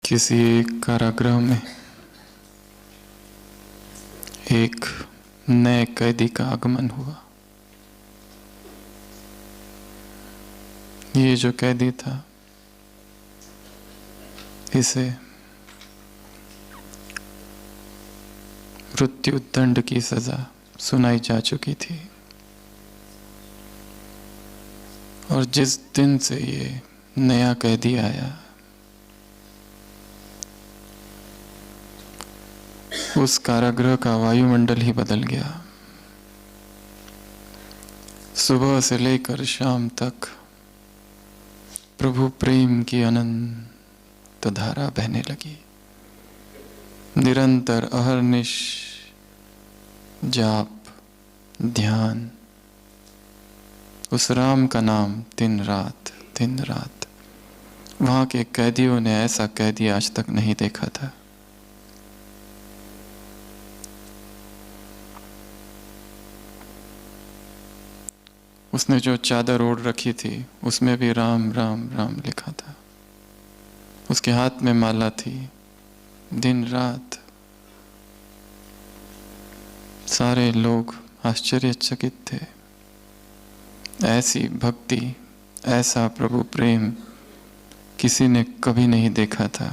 किसी एक कारागृह में एक नए कैदी का आगमन हुआ। ये जो कैदी था, इसे मृत्यु दंड की सजा सुनाई जा चुकी थी और जिस दिन से ये नया कैदी आया, उस कारागृह का वायुमंडल ही बदल गया। सुबह से लेकर शाम तक प्रभु प्रेम की अनंत धारा बहने लगी। निरंतर अहर्निश जाप, ध्यान, उस राम का नाम दिन रात। वहां के कैदियों ने ऐसा कैदी आज तक नहीं देखा था। उसने जो चादर ओढ़ रखी थी उसमें भी राम राम राम लिखा था। उसके हाथ में माला थी। दिन रात सारे लोग आश्चर्यचकित थे। ऐसी भक्ति, ऐसा प्रभु प्रेम किसी ने कभी नहीं देखा था।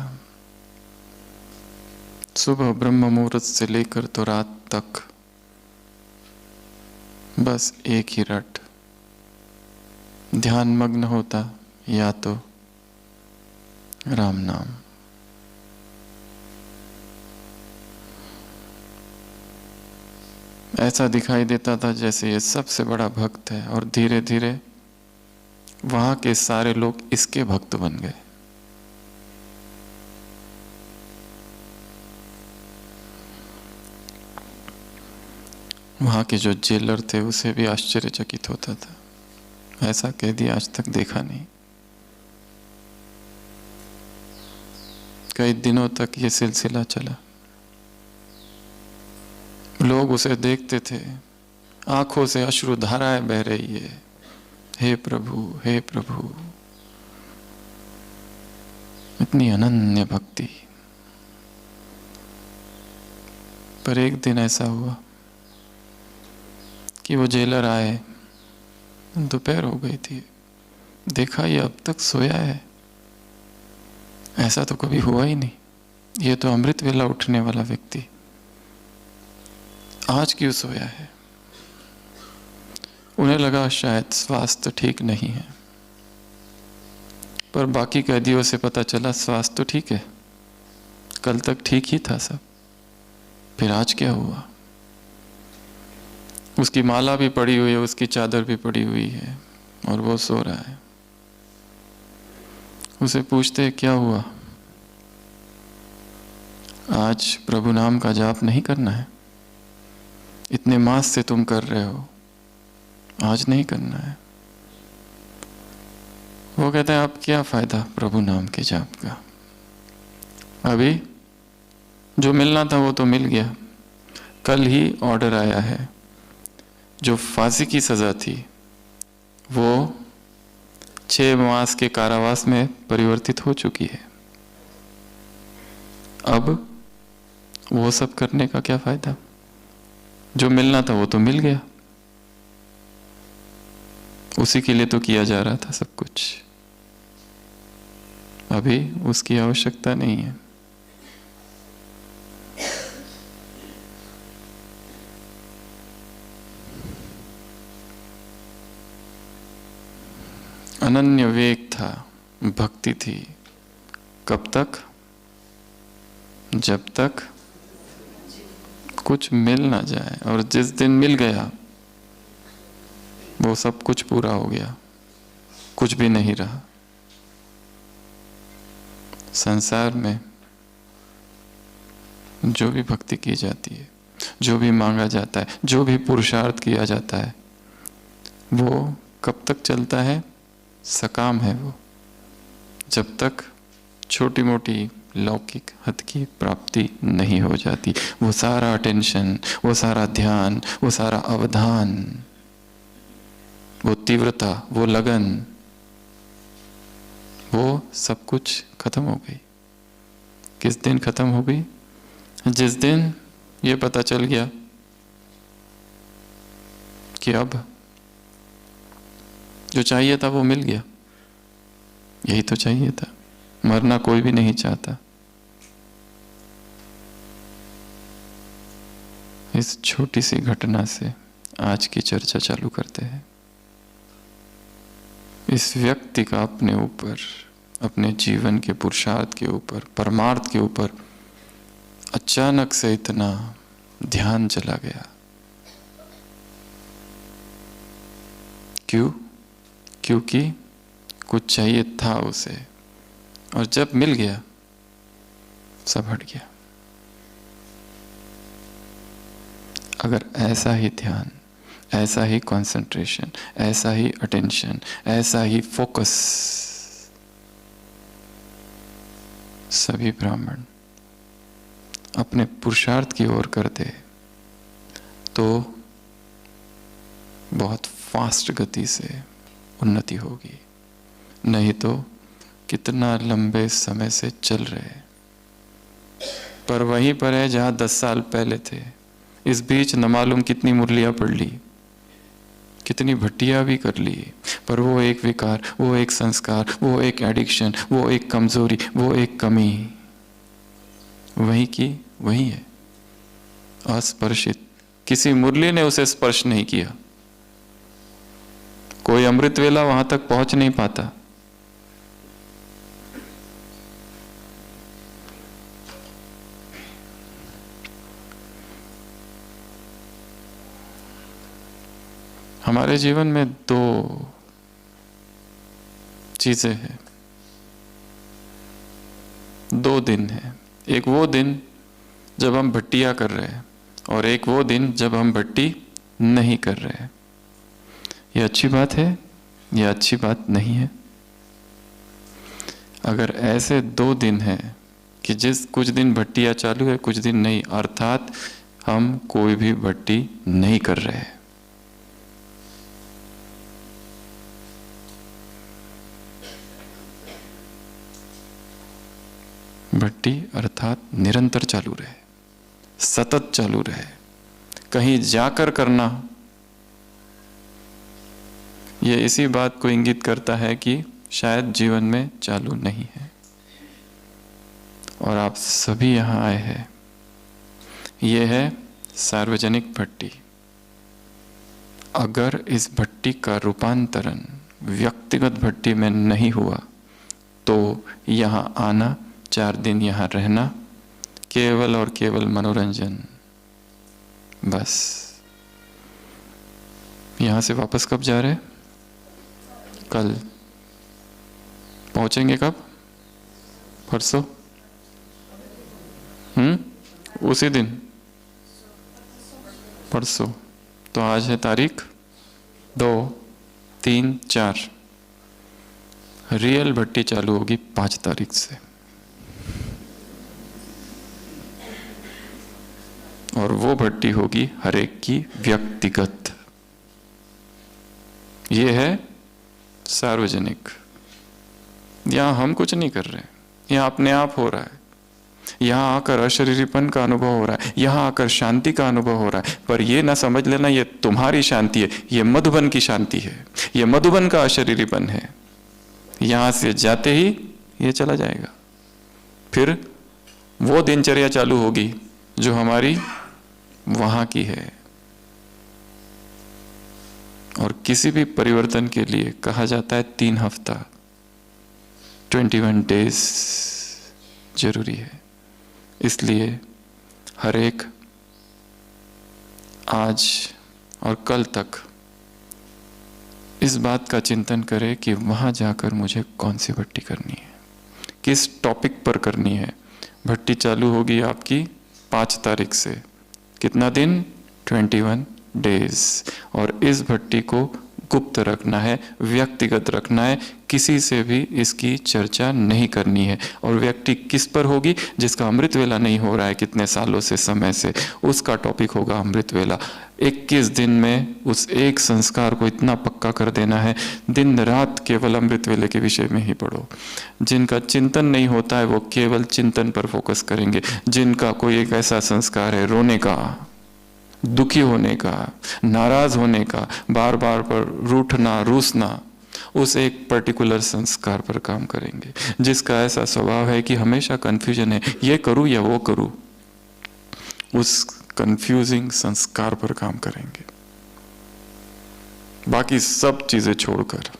सुबह ब्रह्म मुहूर्त से लेकर तो रात तक बस एक ही रट, ध्यान मग्न होता या तो राम नाम। ऐसा दिखाई देता था जैसे ये सबसे बड़ा भक्त है और धीरे धीरे वहां के सारे लोग इसके भक्त बन गए। वहां के जो जेलर थे उसे भी आश्चर्यचकित होता था, ऐसा कैदी आज तक देखा नहीं। कई दिनों तक ये सिलसिला चला। लोग उसे देखते थे, आंखों से अश्रु धाराएं बह रही है। हे प्रभु, हे प्रभु, इतनी अनन्य भक्ति। पर एक दिन ऐसा हुआ कि वो जेलर आए। दोपहर हो गई थी। देखा ये अब तक सोया है, ऐसा तो कभी हुआ ही नहीं। ये तो अमृत वेला उठने वाला व्यक्ति आज क्यों सोया है। उन्हें लगा शायद स्वास्थ्य ठीक नहीं है, पर बाकी कैदियों से पता चला स्वास्थ्य तो ठीक है, कल तक ठीक ही था सब, फिर आज क्या हुआ। उसकी माला भी पड़ी हुई है, उसकी चादर भी पड़ी हुई है और वो सो रहा है। उसे पूछते क्या हुआ, आज प्रभु नाम का जाप नहीं करना है? इतने मास से तुम कर रहे हो, आज नहीं करना है? वो कहता है अब क्या फायदा प्रभु नाम के जाप का, अभी जो मिलना था वो तो मिल गया। कल ही ऑर्डर आया है, जो फांसी की सजा थी वो 6 मास के कारावास में परिवर्तित हो चुकी है। अब वो सब करने का क्या फायदा, जो मिलना था वो तो मिल गया। उसी के लिए तो किया जा रहा था सब कुछ, अभी उसकी आवश्यकता नहीं है। अनन्य वेग था, भक्ति थी। कब तक? जब तक कुछ मिल ना जाए, और जिस दिन मिल गया वो सब कुछ पूरा हो गया, कुछ भी नहीं रहा। संसार में जो भी भक्ति की जाती है, जो भी मांगा जाता है, जो भी पुरुषार्थ किया जाता है, वो कब तक चलता है? सकाम है वो, जब तक छोटी मोटी लौकिक हद की प्राप्ति नहीं हो जाती। वो सारा अटेंशन, वो सारा ध्यान, वो सारा अवधान, वो तीव्रता, वो लगन, वो सब कुछ खत्म हो गई। किस दिन खत्म हो गई? जिस दिन ये पता चल गया कि अब जो चाहिए था वो मिल गया। यही तो चाहिए था, मरना कोई भी नहीं चाहता। इस छोटी सी घटना से आज की चर्चा चालू करते हैं। इस व्यक्ति का अपने ऊपर, अपने जीवन के पुरुषार्थ के ऊपर, परमार्थ के ऊपर अचानक से इतना ध्यान चला गया। क्यों? क्योंकि कुछ चाहिए था उसे, और जब मिल गया सब हट गया। अगर ऐसा ही ध्यान, ऐसा ही कंसंट्रेशन, ऐसा ही अटेंशन, ऐसा ही फोकस सभी ब्राह्मण अपने पुरुषार्थ की ओर करते तो बहुत फास्ट गति से उन्नति होगी। नहीं तो कितना लंबे समय से चल रहे, पर वहीं पर है जहां 10 साल पहले थे। इस बीच न मालूम कितनी मुरलियां पढ़ ली, कितनी भट्टियां भी कर ली, पर वो एक विकार, वो एक संस्कार, वो एक एडिक्शन, वो एक कमजोरी, वो एक कमी वहीं की वहीं है, अस्पर्शित। किसी मुरली ने उसे स्पर्श नहीं किया। कोई अमृत वेला वहां तक पहुंच नहीं पाता। हमारे जीवन में 2 चीजें हैं, 2 दिन हैं। एक वो दिन जब हम भट्टियां कर रहे हैं, और एक वो दिन जब हम भट्टी नहीं कर रहे हैं। यह अच्छी बात है या अच्छी बात नहीं है? अगर ऐसे 2 दिन हैं कि कुछ दिन भट्टियां चालू है, कुछ दिन नहीं, अर्थात हम कोई भी भट्टी नहीं कर रहे हैं, भट्टी अर्थात निरंतर चालू रहे, सतत चालू रहे, कहीं जाकर करना। यह इसी बात को इंगित करता है कि शायद जीवन में चालू नहीं है। और आप सभी यहां आए हैं, यह है सार्वजनिक भट्टी। अगर इस भट्टी का रूपांतरण व्यक्तिगत भट्टी में नहीं हुआ तो यहां आना, 4 दिन यहां रहना, केवल और केवल मनोरंजन, बस। यहां से वापस कब जा रहे? कल। पहुंचेंगे कब? परसों? उसी दिन? परसों। तो आज है तारीख 2, 3, 4। रियल भट्टी चालू होगी 5 तारीख से, और वो भट्टी होगी हर एक की व्यक्तिगत। ये है सार्वजनिक। यहां हम कुछ नहीं कर रहे, यहां अपने आप हो रहा है। यहां आकर अशरीरीपन का अनुभव हो रहा है, यहां आकर शांति का अनुभव हो रहा है। पर ये ना समझ लेना ये तुम्हारी शांति है, ये मधुबन की शांति है, ये मधुबन का अशरीरीपन है। यहां से जाते ही ये चला जाएगा। फिर वो दिनचर्या चालू होगी जो हमारी वहां की है। और किसी भी परिवर्तन के लिए कहा जाता है 3 हफ्ता, 21 डेज जरूरी है। इसलिए हर एक आज और कल तक इस बात का चिंतन करे कि वहां जाकर मुझे कौन सी भट्टी करनी है, किस टॉपिक पर करनी है। भट्टी चालू होगी आपकी 5 तारीख से। कितना दिन? 21 डेज। और इस भट्टी को गुप्त रखना है, व्यक्तिगत रखना है, किसी से भी इसकी चर्चा नहीं करनी है। और व्यक्ति किस पर होगी? जिसका अमृत वेला नहीं हो रहा है कितने सालों से, समय से, उसका टॉपिक होगा अमृत वेला। 21 दिन में उस एक संस्कार को इतना पक्का कर देना है, दिन रात केवल अमृत वेले के विषय में ही पढ़ो। जिनका चिंतन नहीं होता है वो केवल चिंतन पर फोकस करेंगे। जिनका कोई एक ऐसा संस्कार है रोने का, दुखी होने का, नाराज होने का, बार बार पर रूठना, रूसना, उस एक पर्टिकुलर संस्कार पर काम करेंगे। जिसका ऐसा स्वभाव है कि हमेशा कंफ्यूजन है, ये करूं या वो करूं, उस कंफ्यूजिंग संस्कार पर काम करेंगे, बाकी सब चीजें छोड़कर।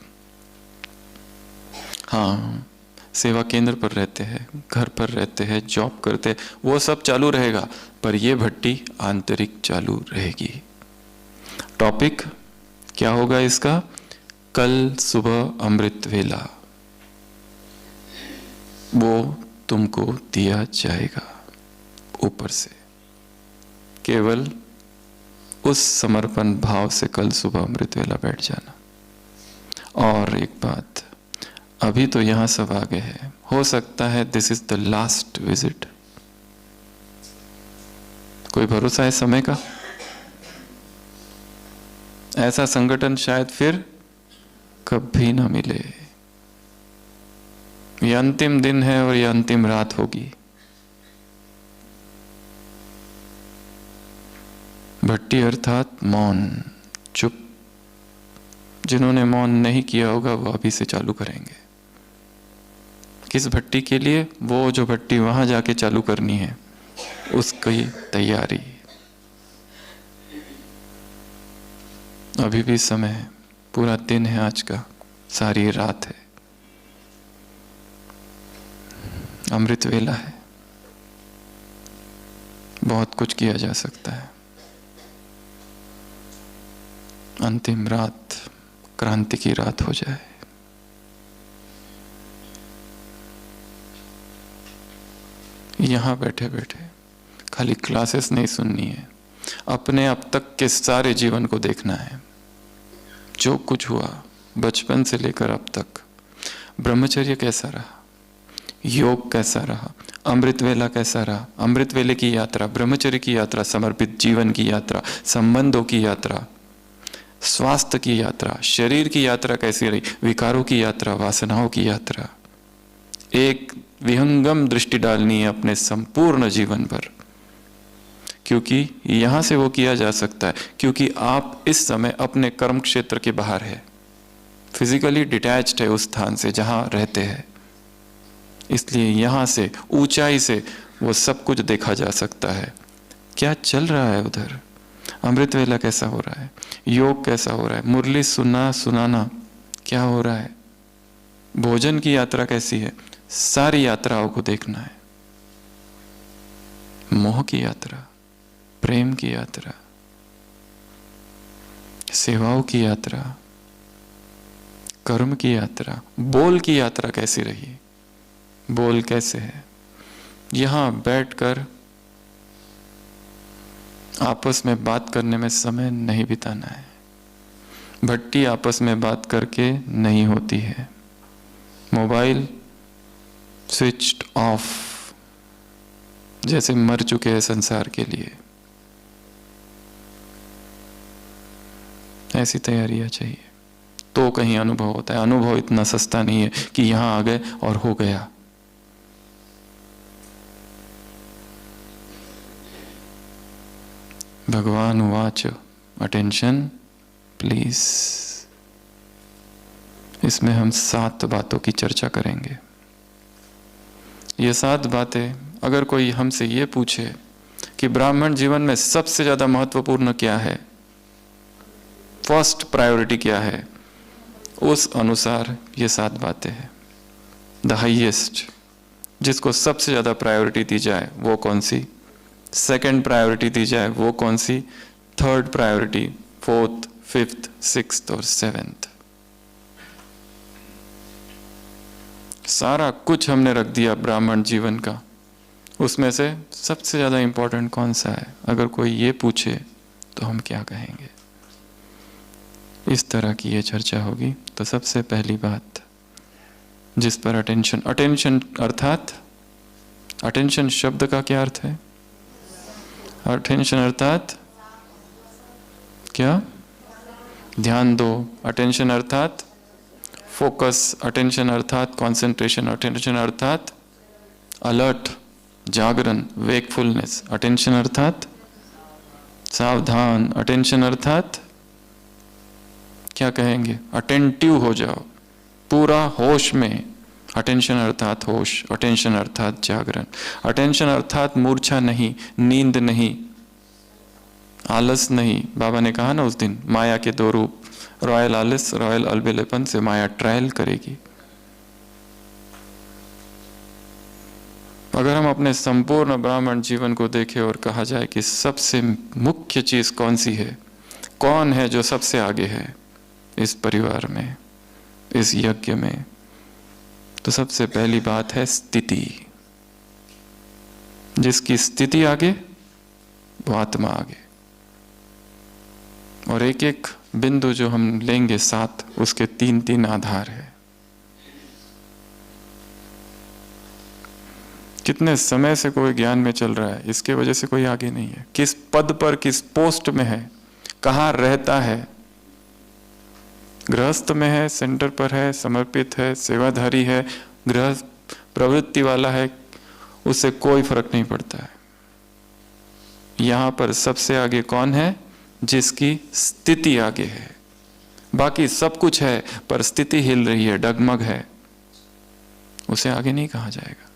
हाँ, सेवा केंद्र पर रहते हैं, घर पर रहते हैं, जॉब करते हैं, वो सब चालू रहेगा, पर ये भट्टी आंतरिक चालू रहेगी। टॉपिक क्या होगा इसका? कल सुबह अमृत वेला, वो तुमको दिया जाएगा ऊपर से। केवल उस समर्पण भाव से कल सुबह अमृत वेला बैठ जाना। और एक बात, अभी तो यहां सब आ गए हैं, हो सकता है this is the last visit. कोई भरोसा है समय का? ऐसा संगठन शायद फिर कभी ना मिले। ये अंतिम दिन है और ये अंतिम रात होगी। भट्टी अर्थात मौन, चुप। जिन्होंने मौन नहीं किया होगा वो अभी से चालू करेंगे। किस भट्टी के लिए? वो जो भट्टी वहां जाके चालू करनी है, उसकी तैयारी। अभी भी समय है, पूरा दिन है आज का, सारी रात है, अमृत वेला है, बहुत कुछ किया जा सकता है। अंतिम रात क्रांति की रात हो जाए। यहां बैठे बैठे खाली क्लासेस नहीं सुननी है, अपने अब तक के सारे जीवन को देखना है। जो कुछ हुआ बचपन से लेकर अब तक, ब्रह्मचर्य कैसा रहा, योग कैसा रहा, अमृत वेला कैसा रहा, अमृत वेले की यात्रा, ब्रह्मचर्य की यात्रा, समर्पित जीवन की यात्रा, संबंधों की यात्रा, स्वास्थ्य की यात्रा, शरीर की यात्रा कैसी रही, विकारों की यात्रा, वासनाओं की यात्रा। एक विहंगम दृष्टि डालनी है अपने संपूर्ण जीवन पर, क्योंकि यहां से वो किया जा सकता है। क्योंकि आप इस समय अपने कर्म क्षेत्र के बाहर है, फिजिकली डिटैच्ड है उस स्थान से जहां रहते हैं, इसलिए यहां से ऊंचाई से वो सब कुछ देखा जा सकता है। क्या चल रहा है उधर, अमृत वेला कैसा हो रहा है, योग कैसा हो रहा है, मुरली सुनाना क्या हो रहा है, भोजन की यात्रा कैसी है, सारी यात्राओं को देखना है। मोह की यात्रा, प्रेम की यात्रा, सेवाओं की यात्रा, कर्म की यात्रा, बोल की यात्रा कैसी रही, बोल कैसे है। यहां बैठकर आपस में बात करने में समय नहीं बिताना है। भट्टी आपस में बात करके नहीं होती है। मोबाइल स्विच्ड ऑफ, जैसे मर चुके हैं संसार के लिए। ऐसी तैयारियां चाहिए तो कहीं अनुभव होता है। अनुभव इतना सस्ता नहीं है कि यहां आ गए और हो गया। भगवान वाच, अटेंशन प्लीज। इसमें हम 7 बातों की चर्चा करेंगे। ये 7 बातें, अगर कोई हमसे ये पूछे कि ब्राह्मण जीवन में सबसे ज्यादा महत्वपूर्ण क्या है, फर्स्ट प्रायोरिटी क्या है, उस अनुसार ये 7 बातें हैं। द हाईएस्ट, जिसको सबसे ज्यादा प्रायोरिटी दी जाए वो कौन सी, सेकंड प्रायोरिटी दी जाए वो कौन सी, third priority, fourth, fifth, sixth और 7th। सारा कुछ हमने रख दिया ब्राह्मण जीवन का, उसमें से सबसे ज्यादा इंपॉर्टेंट कौन सा है। अगर कोई ये पूछे तो हम क्या कहेंगे। इस तरह की ये चर्चा होगी। तो सबसे पहली बात, जिस पर अटेंशन, अटेंशन अर्थात, अटेंशन शब्द का क्या अर्थ है? अटेंशन अर्थात क्या? ध्यान दो। अटेंशन अर्थात फोकस, अटेंशन अर्थात कंसंट्रेशन, अटेंशन अर्थात अलर्ट, जागरण, वेकफुलनेस, अटेंशन अर्थात सावधान, अटेंशन अर्थात क्या कहेंगे? अटेंटिव हो जाओ, पूरा होश में। अटेंशन अर्थात होश, अटेंशन अर्थात जागरण, अटेंशन अर्थात मूर्छा नहीं, नींद नहीं, आलस नहीं। बाबा ने कहा ना उस दिन, माया के दो रूप, रॉयल आलस, रॉयल अलबेलेपन से माया ट्रायल करेगी। अगर हम अपने संपूर्ण ब्राह्मण जीवन को देखें और कहा जाए कि सबसे मुख्य चीज कौन सी है, कौन है जो सबसे आगे है इस परिवार में, इस यज्ञ में, तो सबसे पहली बात है स्थिति। जिसकी स्थिति आगे वो आत्मा आगे। और एक एक बिंदु जो हम लेंगे साथ, उसके तीन तीन आधार है। कितने समय से कोई ज्ञान में चल रहा है, इसके वजह से कोई आगे नहीं है। किस पद पर, किस पोस्ट में है, कहाँ रहता है, गृहस्थ में है, सेंटर पर है, समर्पित है, सेवाधारी है, गृहस्थ प्रवृत्ति वाला है, उससे कोई फर्क नहीं पड़ता है। यहां पर सबसे आगे कौन है? जिसकी स्थिति आगे है। बाकी सब कुछ है पर स्थिति हिल रही है, डगमग है, उसे आगे नहीं कहा जाएगा।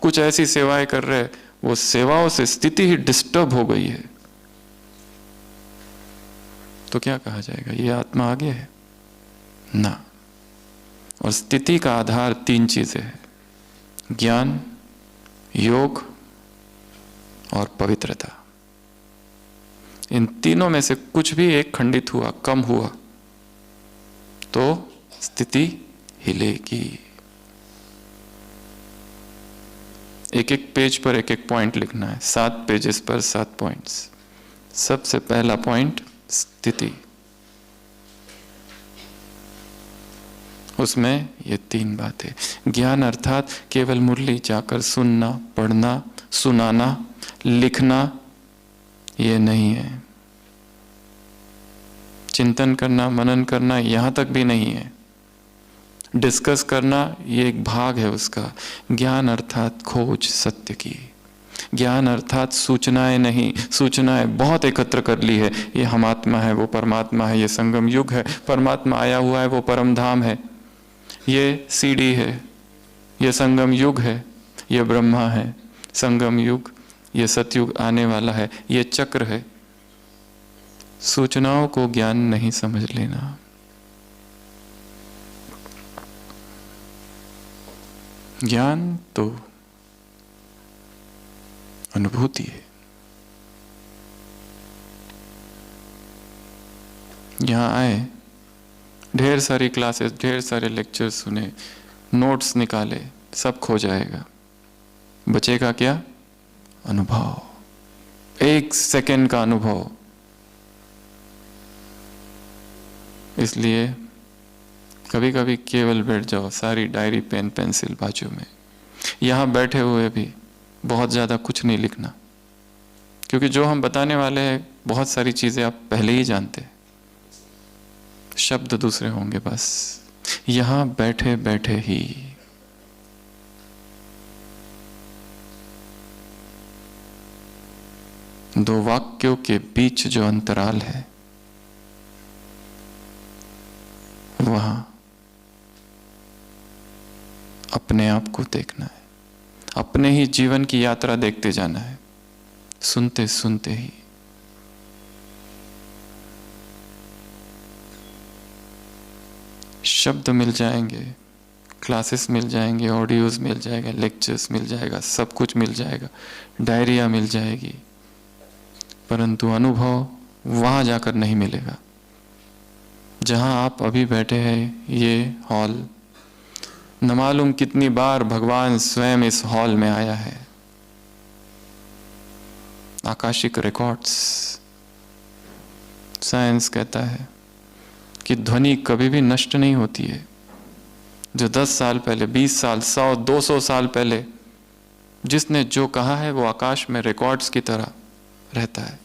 कुछ ऐसी सेवाएं कर रहे, वो सेवाओं से स्थिति ही डिस्टर्ब हो गई है, तो क्या कहा जाएगा? ये आत्मा आगे है ना। और स्थिति का आधार तीन चीजें हैं, ज्ञान, योग और पवित्रता। इन तीनों में से कुछ भी एक खंडित हुआ, कम हुआ, तो स्थिति हिलेगी। एक एक पेज पर एक एक पॉइंट लिखना है, 7 पेजेस पर 7 पॉइंट्स। सबसे पहला पॉइंट स्थिति, उसमें ये तीन बातें। ज्ञान अर्थात केवल मुरली जाकर सुनना, पढ़ना, सुनाना, लिखना, ये नहीं है। चिंतन करना, मनन करना, यहां तक भी नहीं है। डिस्कस करना, ये एक भाग है उसका। ज्ञान अर्थात खोज सत्य की। ज्ञान अर्थात सूचनाएं नहीं, सूचनाएं बहुत एकत्र कर ली है, ये हम आत्मा है, वो परमात्मा है, ये संगम युग है, परमात्मा आया हुआ है, वो परम धाम है, ये सीढ़ी है, ये संगम युग है, ये ब्रह्मा है, संगम युग, ये सतयुग आने वाला है, ये चक्र है। सूचनाओं को ज्ञान नहीं समझ लेना। ज्ञान तो अनुभूति है। यहां आए, ढेर सारी क्लासेस, ढेर सारे लेक्चर्स सुने, नोट्स निकाले, सब खो जाएगा। बचेगा क्या? अनुभव, 1 सेकेंड का अनुभव। इसलिए कभी कभी केवल बैठ जाओ, सारी डायरी, पेन, पेंसिल बाजू में। यहां बैठे हुए भी बहुत ज्यादा कुछ नहीं लिखना, क्योंकि जो हम बताने वाले हैं बहुत सारी चीजें आप पहले ही जानते हैं, शब्द दूसरे होंगे बस। यहां बैठे बैठे ही दो वाक्यों के बीच जो अंतराल है, वहां अपने आप को देखना है, अपने ही जीवन की यात्रा देखते जाना है, सुनते सुनते ही। शब्द मिल जाएंगे, क्लासेस मिल जाएंगे, ऑडियोज मिल जाएगा, लेक्चर्स मिल जाएगा, सब कुछ मिल जाएगा, डायरिया मिल जाएगी, परंतु अनुभव वहां जाकर नहीं मिलेगा जहां आप अभी बैठे हैं। ये हॉल, न मालूम कितनी बार भगवान स्वयं इस हॉल में आया है। आकाशिक रिकॉर्ड्स, साइंस कहता है कि ध्वनि कभी भी नष्ट नहीं होती है, जो 10 साल पहले, 20 साल, 100, 200 साल पहले जिसने जो कहा है वो आकाश में रिकॉर्ड्स की तरह रहता है।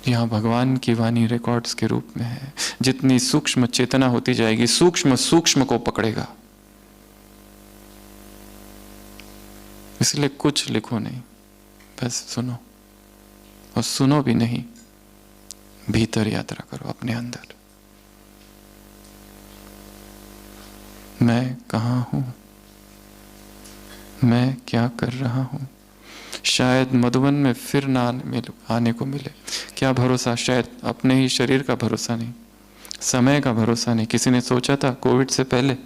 यहाँ भगवान की वाणी रिकॉर्ड्स के रूप में है। जितनी सूक्ष्म चेतना होती जाएगी, सूक्ष्म सूक्ष्म को पकड़ेगा। इसलिए कुछ लिखो नहीं, बस सुनो, और सुनो भी नहीं, भीतर यात्रा करो अपने अंदर। मैं कहाँ हूं, मैं क्या कर रहा हूं। शायद मधुबन में फिर ना आने को मिले, क्या भरोसा। शायद अपने ही शरीर का भरोसा नहीं, समय का भरोसा नहीं। किसी ने सोचा था कोविड से पहले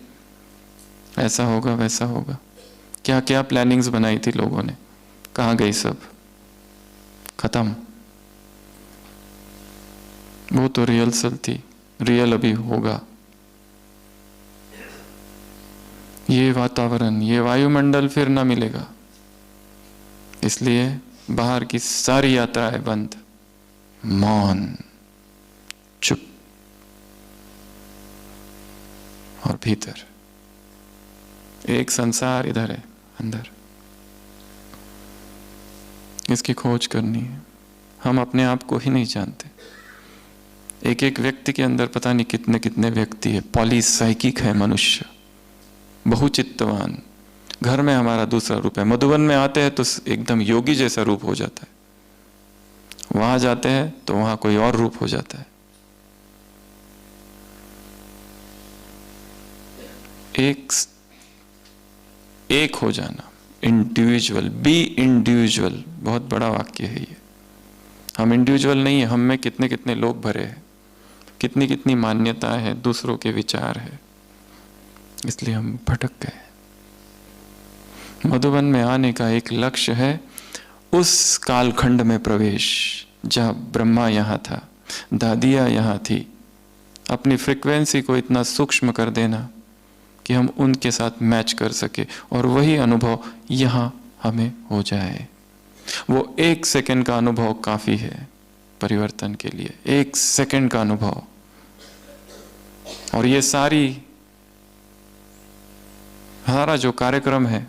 ऐसा होगा वैसा होगा, क्या क्या प्लानिंग्स बनाई थी लोगों ने, कहाँ गई सब, खत्म। वो तो रिहर्सल थी, रियल अभी होगा। ये वातावरण, ये वायुमंडल फिर ना मिलेगा। इसलिए बाहर की सारी यात्राएं बंद, मौन, चुप, और भीतर एक संसार इधर है अंदर। इसकी खोज करनी है। हम अपने आप को ही नहीं जानते। एक एक व्यक्ति के अंदर पता नहीं कितने कितने व्यक्ति है। पॉलीसाइकिक है मनुष्य, बहुचित्तवान। घर में हमारा दूसरा रूप है, मधुबन में आते हैं तो एकदम योगी जैसा रूप हो जाता है, वहां जाते हैं तो वहां कोई और रूप हो जाता है। एक हो जाना, इंडिविजुअल, बी इंडिविजुअल, बहुत बड़ा वाक्य है ये। हम इंडिविजुअल नहीं है, हम में कितने कितने लोग भरे हैं, कितनी कितनी मान्यताएं हैं, दूसरों के विचार है, इसलिए हम भटक गए। मधुबन में आने का एक लक्ष्य है उस कालखंड में प्रवेश जहाँ ब्रह्मा यहाँ था, दादिया यहाँ थी। अपनी फ्रीक्वेंसी को इतना सूक्ष्म कर देना कि हम उनके साथ मैच कर सके, और वही अनुभव यहाँ हमें हो जाए। वो 1 सेकंड का अनुभव काफी है परिवर्तन के लिए, 1 सेकंड का अनुभव। और ये सारा जो कार्यक्रम है,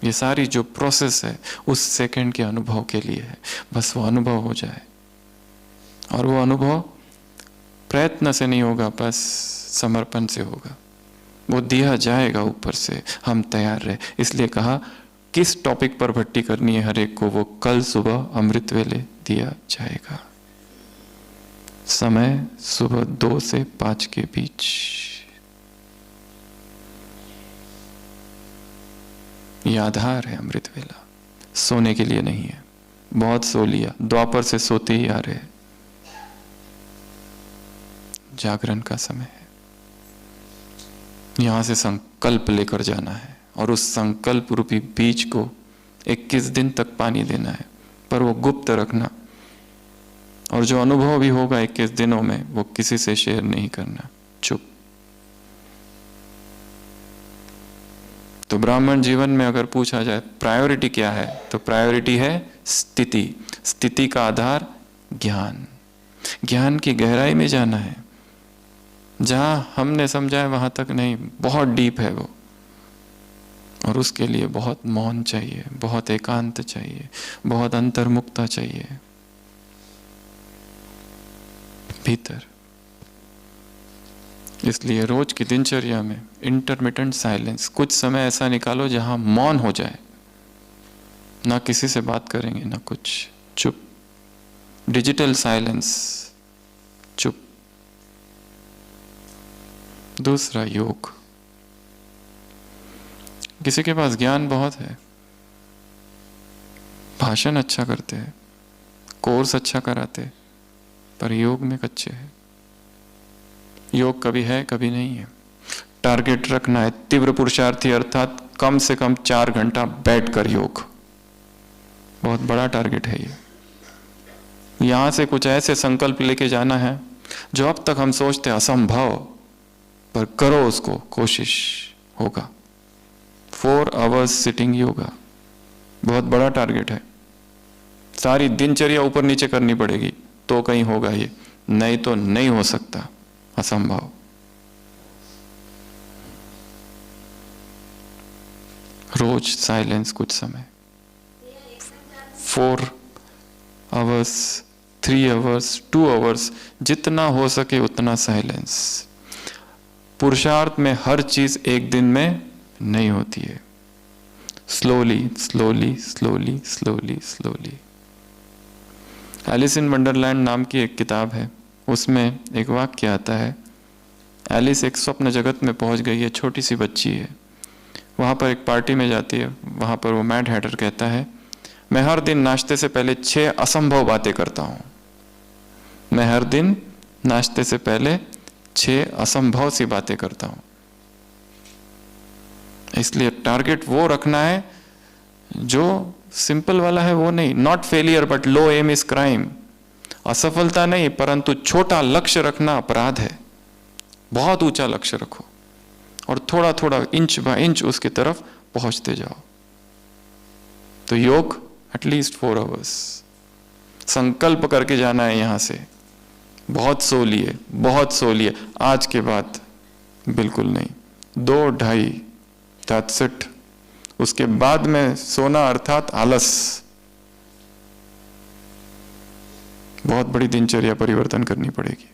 ये सारी जो प्रोसेस है, उस सेकंड के अनुभव के लिए है। बस वो अनुभव हो जाए, और वो अनुभव प्रयत्न से नहीं होगा, बस समर्पण से होगा। वो दिया जाएगा ऊपर से, हम तैयार रहे। इसलिए कहा किस टॉपिक पर भट्टी करनी है हर एक को, वो कल सुबह अमृत वेले दिया जाएगा। समय सुबह 2 से 5 के बीच। ये आधार है अमृत वेला, सोने के लिए नहीं है। बहुत सो लिया, द्वापर से सोते ही आ रहे, जागरण का समय है। यहां से संकल्प लेकर जाना है, और उस संकल्प रूपी बीज को 21 दिन तक पानी देना है, पर वो गुप्त रखना। और जो अनुभव भी होगा 21 दिनों में, वो किसी से शेयर नहीं करना, चुप। तो ब्राह्मण जीवन में अगर पूछा जाए प्रायोरिटी क्या है, तो प्रायोरिटी है स्थिति। स्थिति का आधार ज्ञान, ज्ञान की गहराई में जाना है। जहां हमने समझा है वहां तक नहीं, बहुत डीप है वो। और उसके लिए बहुत मौन चाहिए, बहुत एकांत चाहिए, बहुत अंतर्मुक्ता चाहिए भीतर। इसलिए रोज की दिनचर्या में इंटरमिटेंट साइलेंस, कुछ समय ऐसा निकालो जहां मौन हो जाए, ना किसी से बात करेंगे ना कुछ, चुप। डिजिटल साइलेंस, चुप। दूसरा योग। किसी के पास ज्ञान बहुत है, भाषण अच्छा करते हैं, कोर्स अच्छा कराते, पर योग में कच्चे हैं। योग कभी है कभी नहीं है। टारगेट रखना है तीव्र पुरुषार्थी, अर्थात कम से कम 4 घंटा बैठकर योग, बहुत बड़ा टारगेट है ये। यहां से कुछ ऐसे संकल्प लेके जाना है जो अब तक हम सोचते असंभव, पर करो उसको, कोशिश होगा। 4 आवर्स सिटिंग योगा, बहुत बड़ा टारगेट है। सारी दिनचर्या ऊपर नीचे करनी पड़ेगी तो कहीं होगा ये, नहीं तो नहीं हो सकता, असंभव। रोज साइलेंस कुछ समय, 4 आवर्स, 3 आवर्स, 2 आवर्स, जितना हो सके उतना साइलेंस। पुरुषार्थ में हर चीज एक दिन में नहीं होती है, slowly slowly slowly slowly slowly. Alice in wonderland नाम की एक किताब है, उसमें एक वाक्य आता है, एलिस एक स्वप्न जगत में पहुंच गई है, छोटी सी बच्ची है, वहां पर एक पार्टी में जाती है, वहां पर वो मैड हैटर कहता है, मैं हर दिन नाश्ते से पहले 6 असंभव बातें करता हूं। मैं हर दिन नाश्ते से पहले 6 असंभव सी बातें करता हूं। इसलिए टारगेट वो रखना है जो सिंपल वाला है, वो नहीं, not failure but low aim is crime. असफलता नहीं, परंतु छोटा लक्ष्य रखना अपराध है। बहुत ऊंचा लक्ष्य रखो और थोड़ा थोड़ा इंच बाय इंच उसकी तरफ पहुंचते जाओ। तो योग एटलीस्ट 4 आवर्स संकल्प करके जाना है यहां से। बहुत सो लिए, बहुत सो लिए, आज के बाद बिल्कुल नहीं, 2-2.5 दैट्स इट। उसके बाद में सोना अर्थात आलस। बहुत बड़ी दिनचर्या परिवर्तन करनी पड़ेगी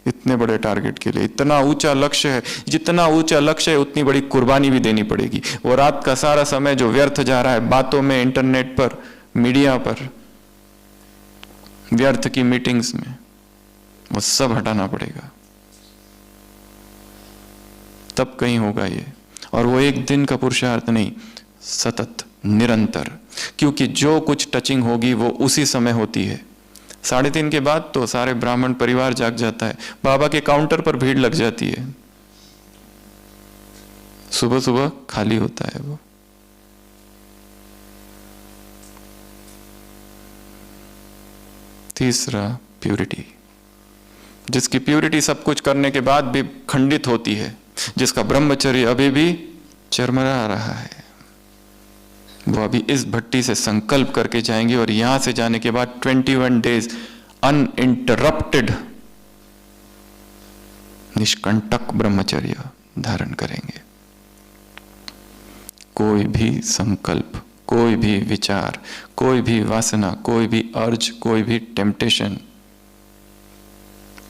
इतने बड़े टारगेट के लिए। इतना ऊंचा लक्ष्य है, जितना ऊंचा लक्ष्य है उतनी बड़ी कुर्बानी भी देनी पड़ेगी। वो रात का सारा समय जो व्यर्थ जा रहा है बातों में, इंटरनेट पर, मीडिया पर, व्यर्थ की मीटिंग्स में, वो सब हटाना पड़ेगा, तब कहीं होगा ये। और वो एक दिन का पुरुषार्थ नहीं, सतत, निरंतर। क्योंकि जो कुछ टचिंग होगी वो उसी समय होती है। 3:30 के बाद तो सारे ब्राह्मण परिवार जाग जाता है, बाबा के काउंटर पर भीड़ लग जाती है, सुबह सुबह खाली होता है वो। तीसरा, प्यूरिटी। जिसकी प्यूरिटी सब कुछ करने के बाद भी खंडित होती है, जिसका ब्रह्मचर्य अभी भी चरमरा रहा है, वो अभी इस भट्टी से संकल्प करके जाएंगे और यहां से जाने के बाद 21 डेज अनइंटरप्टेड निष्कंटक ब्रह्मचर्य धारण करेंगे। कोई भी संकल्प, कोई भी विचार, कोई भी वासना, कोई भी अर्ज, कोई भी टेम्पटेशन,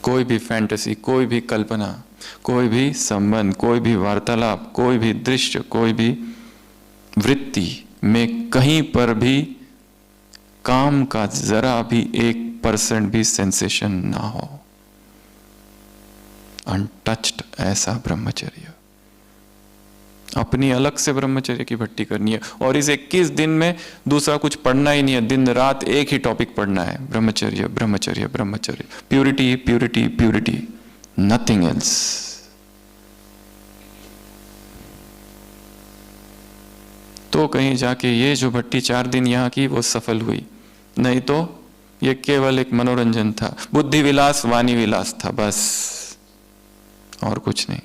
कोई भी फैंटेसी, कोई भी कल्पना, कोई भी संबंध, कोई भी वार्तालाप, कोई भी दृश्य, कोई भी वृत्ति में कहीं पर भी काम का जरा भी 1% भी सेंसेशन ना हो। अनटच्ड ऐसा ब्रह्मचर्य। अपनी अलग से ब्रह्मचर्य की भट्टी करनी है और इस 21 दिन में दूसरा कुछ पढ़ना ही नहीं है, दिन रात एक ही टॉपिक पढ़ना है, ब्रह्मचर्य ब्रह्मचर्य ब्रह्मचर्य, purity purity purity, nothing else. तो कहीं जाके ये जो भट्टी 4 दिन यहाँ की वो सफल हुई, नहीं तो ये केवल एक मनोरंजन था, बुद्धि विलास, वाणी विलास था, बस और कुछ नहीं।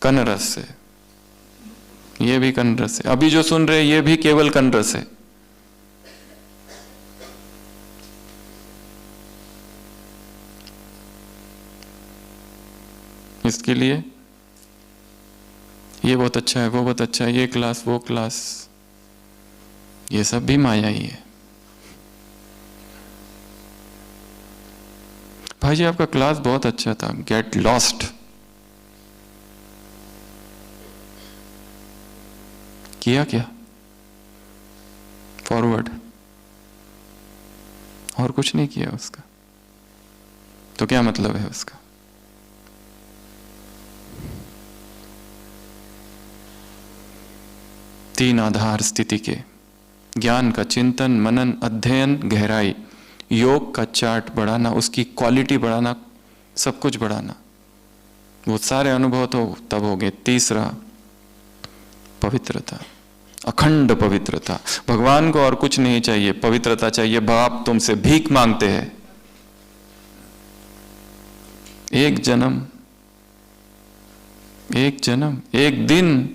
कनरस है, ये भी कनरस है, अभी जो सुन रहे ये भी केवल कनरस है। इसके लिए ये बहुत अच्छा है, वो बहुत अच्छा है, ये क्लास वो क्लास, ये सब भी माया ही है। भाई जी आपका क्लास बहुत अच्छा था, गेट लॉस्ट। किया क्या? फॉरवर्ड, और कुछ नहीं किया उसका, तो क्या मतलब है उसका? तीन आधार स्थिति के, ज्ञान का चिंतन, मनन, अध्ययन, गहराई, योग का चार्ट बढ़ाना, उसकी क्वालिटी बढ़ाना, सब कुछ बढ़ाना, वो सारे अनुभव तो तब हो गए। तीसरा, पवित्रता, अखंड पवित्रता। भगवान को और कुछ नहीं चाहिए, पवित्रता चाहिए। बाप तुमसे भीख मांगते हैं, एक जन्म, एक दिन।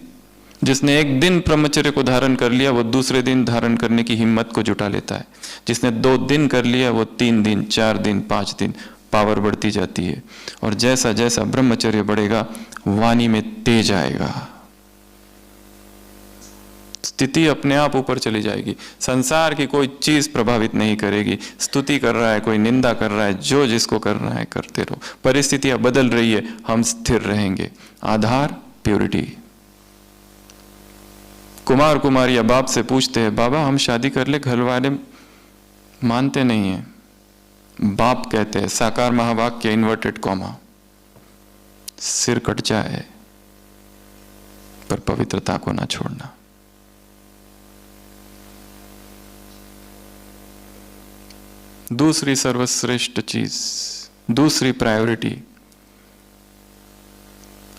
जिसने एक दिन ब्रह्मचर्य को धारण कर लिया वो दूसरे दिन धारण करने की हिम्मत को जुटा लेता है। जिसने 2 दिन कर लिया वो 3 दिन, 4 दिन, 5 दिन, पावर बढ़ती जाती है। और जैसा जैसा ब्रह्मचर्य बढ़ेगा वाणी में तेज आएगा, स्थिति अपने आप ऊपर चली जाएगी। संसार की कोई चीज प्रभावित नहीं करेगी। स्तुति कर रहा है, कोई निंदा कर रहा है, जो जिसको करना है करते रहो। परिस्थितियां बदल रही है, हम स्थिर रहेंगे। आधार प्योरिटी। कुमार कुमारिया बाप से पूछते हैं, बाबा हम शादी कर ले, घर वाले मानते नहीं है। बाप कहते हैं, साकार महावाक्य इन्वर्टेड कॉमा, सिर कट जाए पर पवित्रता को ना छोड़ना। दूसरी सर्वश्रेष्ठ चीज, दूसरी प्रायोरिटी,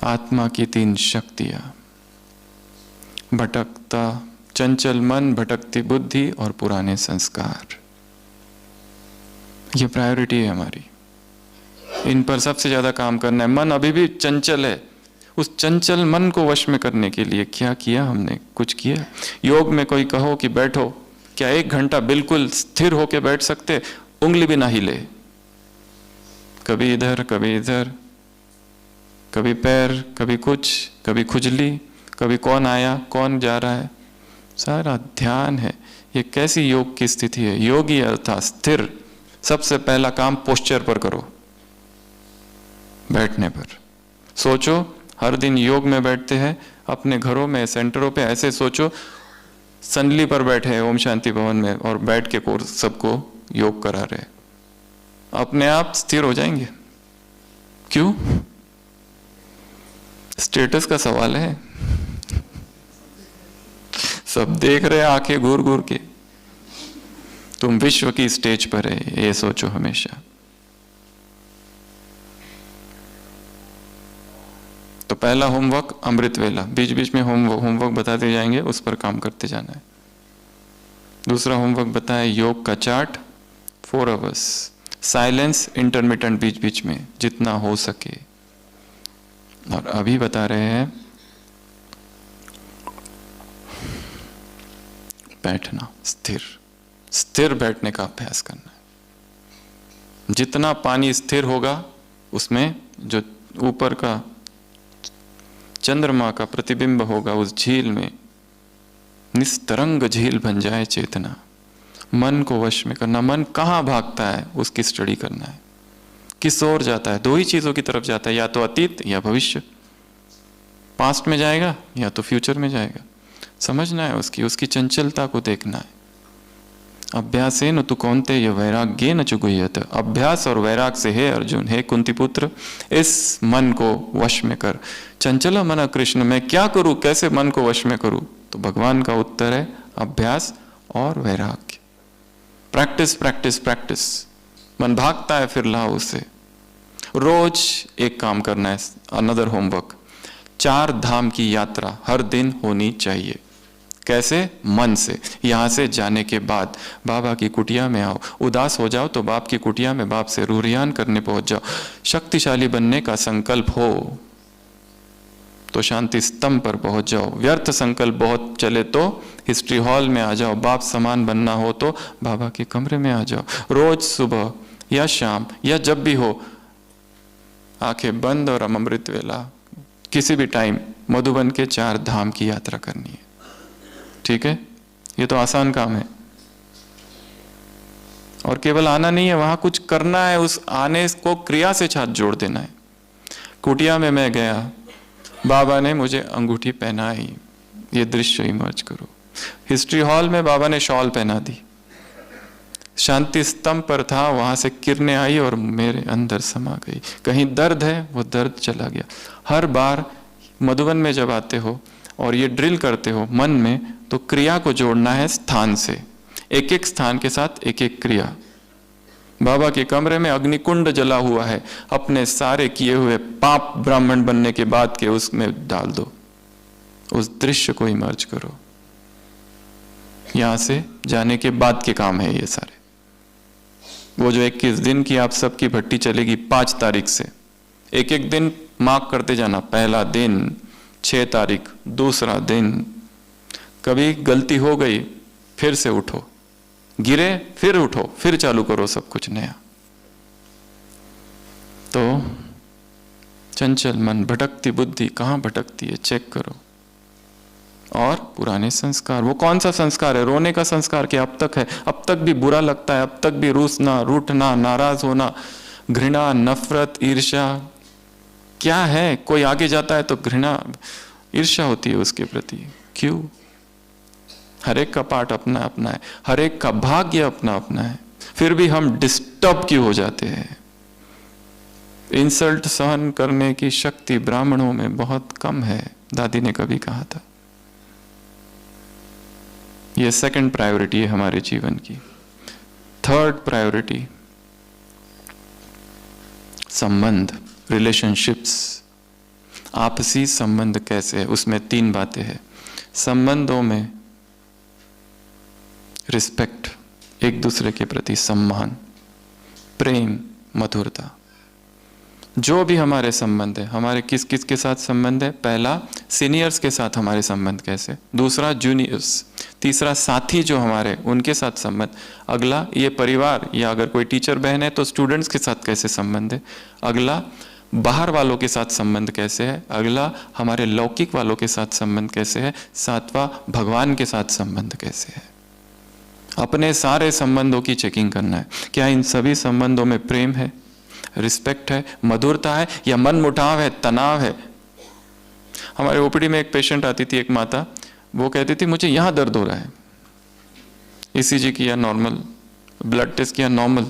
आत्मा की 3 शक्तियां, भटकता चंचल मन, भटकती बुद्धि और पुराने संस्कार। ये प्रायोरिटी है हमारी। इन पर सबसे ज्यादा काम करना है। मन अभी भी चंचल है, उस चंचल मन को वश में करने के लिए क्या किया हमने? कुछ किया? योग में कोई कहो कि बैठो, क्या 1 घंटा बिल्कुल स्थिर होकर बैठ सकते? उंगली भी ना हिले। कभी इधर कभी इधर, कभी पैर, कभी कुछ, कभी खुजली, कभी कौन आया कौन जा रहा है, सारा ध्यान है। ये कैसी योग की स्थिति है? योगी अर्थात स्थिर। सबसे पहला काम पोस्चर पर करो, बैठने पर। सोचो, हर दिन योग में बैठते हैं, अपने घरों में, सेंटरों पे ऐसे सोचो संदली पर बैठे हैं ओम शांति भवन में और बैठ के कोर्स सबको योग करा रहे, अपने आप स्थिर हो जाएंगे। क्यों? स्टेटस का सवाल है। सब देख रहे हैं आंखें घूर घूर के, तुम विश्व की स्टेज पर है, ये सोचो हमेशा। तो पहला होमवर्क अमृत वेला, बीच बीच में होमवर्क बताते जाएंगे, उस पर काम करते जाना है। दूसरा होमवर्क बताया योग का चार्ट, 4 आवर्स साइलेंस, इंटरमिटेंट बीच बीच में जितना हो सके। और अभी बता रहे हैं बैठना, स्थिर स्थिर बैठने का अभ्यास करना है। जितना पानी स्थिर होगा उसमें जो ऊपर का चंद्रमा का प्रतिबिंब होगा, उस झील में निस्तरंग झील बन जाए चेतना। मन को वश में करना। मन कहाँ भागता है उसकी स्टडी करना है। किस ओर जाता है? 2 ही चीजों की तरफ जाता है, या तो अतीत या भविष्य। पास्ट में जाएगा या तो फ्यूचर में जाएगा। समझना है उसकी चंचलता को देखना है। अभ्यासेन तु कौन्तेय वैराग्येन च गुह्यते। अभ्यास और वैराग से, हे अर्जुन, हे कुंती पुत्र, इस मन को वश में कर। चंचल मन कृष्ण, मैं क्या करूं, कैसे मन को वश में करूं? तो भगवान का उत्तर है अभ्यास और वैराग्य। Practice practice practice. मन भागता है, फिर लाओ उसे। रोज एक काम करना है, अनदर होमवर्क। 4 धाम की यात्रा हर दिन होनी चाहिए। कैसे? मन से। यहां से जाने के बाद बाबा की कुटिया में आओ। उदास हो जाओ तो बाप की कुटिया में बाप से रूरियान करने पहुंच जाओ। शक्तिशाली बनने का संकल्प हो तो शांति स्तंभ पर पहुंच जाओ। व्यर्थ संकल्प बहुत चले तो हिस्ट्री हॉल में आ जाओ। बाप समान बनना हो तो बाबा के कमरे में आ जाओ। रोज सुबह या शाम या जब भी हो, आंखें बंद और अमृत वेला, किसी भी टाइम मधुबन के 4 धाम की यात्रा करनी है। ठीक है? ये तो आसान काम है। और केवल आना नहीं है, वहां कुछ करना है। उस आने को क्रिया से साथ जोड़ देना है। कुटिया में मैं गया, बाबा ने मुझे अंगूठी पहनाई, ये दृश्य इमर्ज करो। हिस्ट्री हॉल में बाबा ने शॉल पहना दी। शांति स्तंभ पर था, वहां से किरणें आई और मेरे अंदर समा गई। कहीं दर्द है, वो दर्द चला गया। हर बार मधुबन में जब आते हो और ये ड्रिल करते हो मन में, तो क्रिया को जोड़ना है स्थान से। एक एक स्थान के साथ एक एक क्रिया। बाबा के कमरे में अग्निकुंड जला हुआ है, अपने सारे किए हुए पाप ब्राह्मण बनने के बाद के उसमें डाल दो। उस दृश्य को इमर्ज करो। यहां से जाने के बाद के काम है ये सारे। वो जो 21 दिन की आप सबकी भट्टी चलेगी 5 तारीख से, एक एक दिन मार्क करते जाना। पहला दिन 6 तारीख, दूसरा दिन। कभी गलती हो गई, फिर से उठो, गिरे फिर उठो, फिर चालू करो सब कुछ नया। तो चंचल मन, भटकती बुद्धि कहां भटकती है चेक करो। और पुराने संस्कार। वो कौन सा संस्कार है? रोने का संस्कार क्या अब तक है? अब तक भी बुरा लगता है, अब तक भी रूसना, रूठना, नाराज होना, घृणा, नफरत, ईर्ष्या। क्या है? कोई आगे जाता है तो घृणा, ईर्ष्या होती है उसके प्रति। क्यों? हर एक का पार्ट अपना अपना है, हर एक का भाग्य अपना अपना है, फिर भी हम डिस्टर्ब क्यों हो जाते हैं? इंसल्ट सहन करने की शक्ति ब्राह्मणों में बहुत कम है, दादी ने कभी कहा था। ये सेकंड प्रायोरिटी है हमारे जीवन की। थर्ड प्रायोरिटी, संबंध, रिलेशनशिप्स। आपसी संबंध कैसे है? उसमें 3 बातें हैं। संबंधों में रिस्पेक्ट, एक दूसरे के प्रति सम्मान, प्रेम, मधुरता। जो भी हमारे संबंध है, हमारे किस किस के साथ संबंध है? पहला, सीनियर्स के साथ हमारे संबंध कैसे? दूसरा, जूनियर्स। तीसरा, साथी जो हमारे, उनके साथ संबंध। अगला, ये परिवार या अगर कोई टीचर बहन है तो स्टूडेंट्स के साथ कैसे संबंध है। अगला, बाहर वालों के साथ संबंध कैसे है। अगला, हमारे लौकिक वालों के साथ संबंध कैसे है। सातवां, भगवान के साथ संबंध कैसे है। अपने सारे संबंधों की चेकिंग करना है। क्या इन सभी संबंधों में प्रेम है, रिस्पेक्ट है, मधुरता है, या मन मुटाव है, तनाव है? हमारे ओपीडी में एक पेशेंट आती थी, एक माता, वो कहती थी मुझे यहां दर्द हो रहा है, ईसीजी किया नॉर्मल, ब्लड टेस्ट किया नॉर्मल,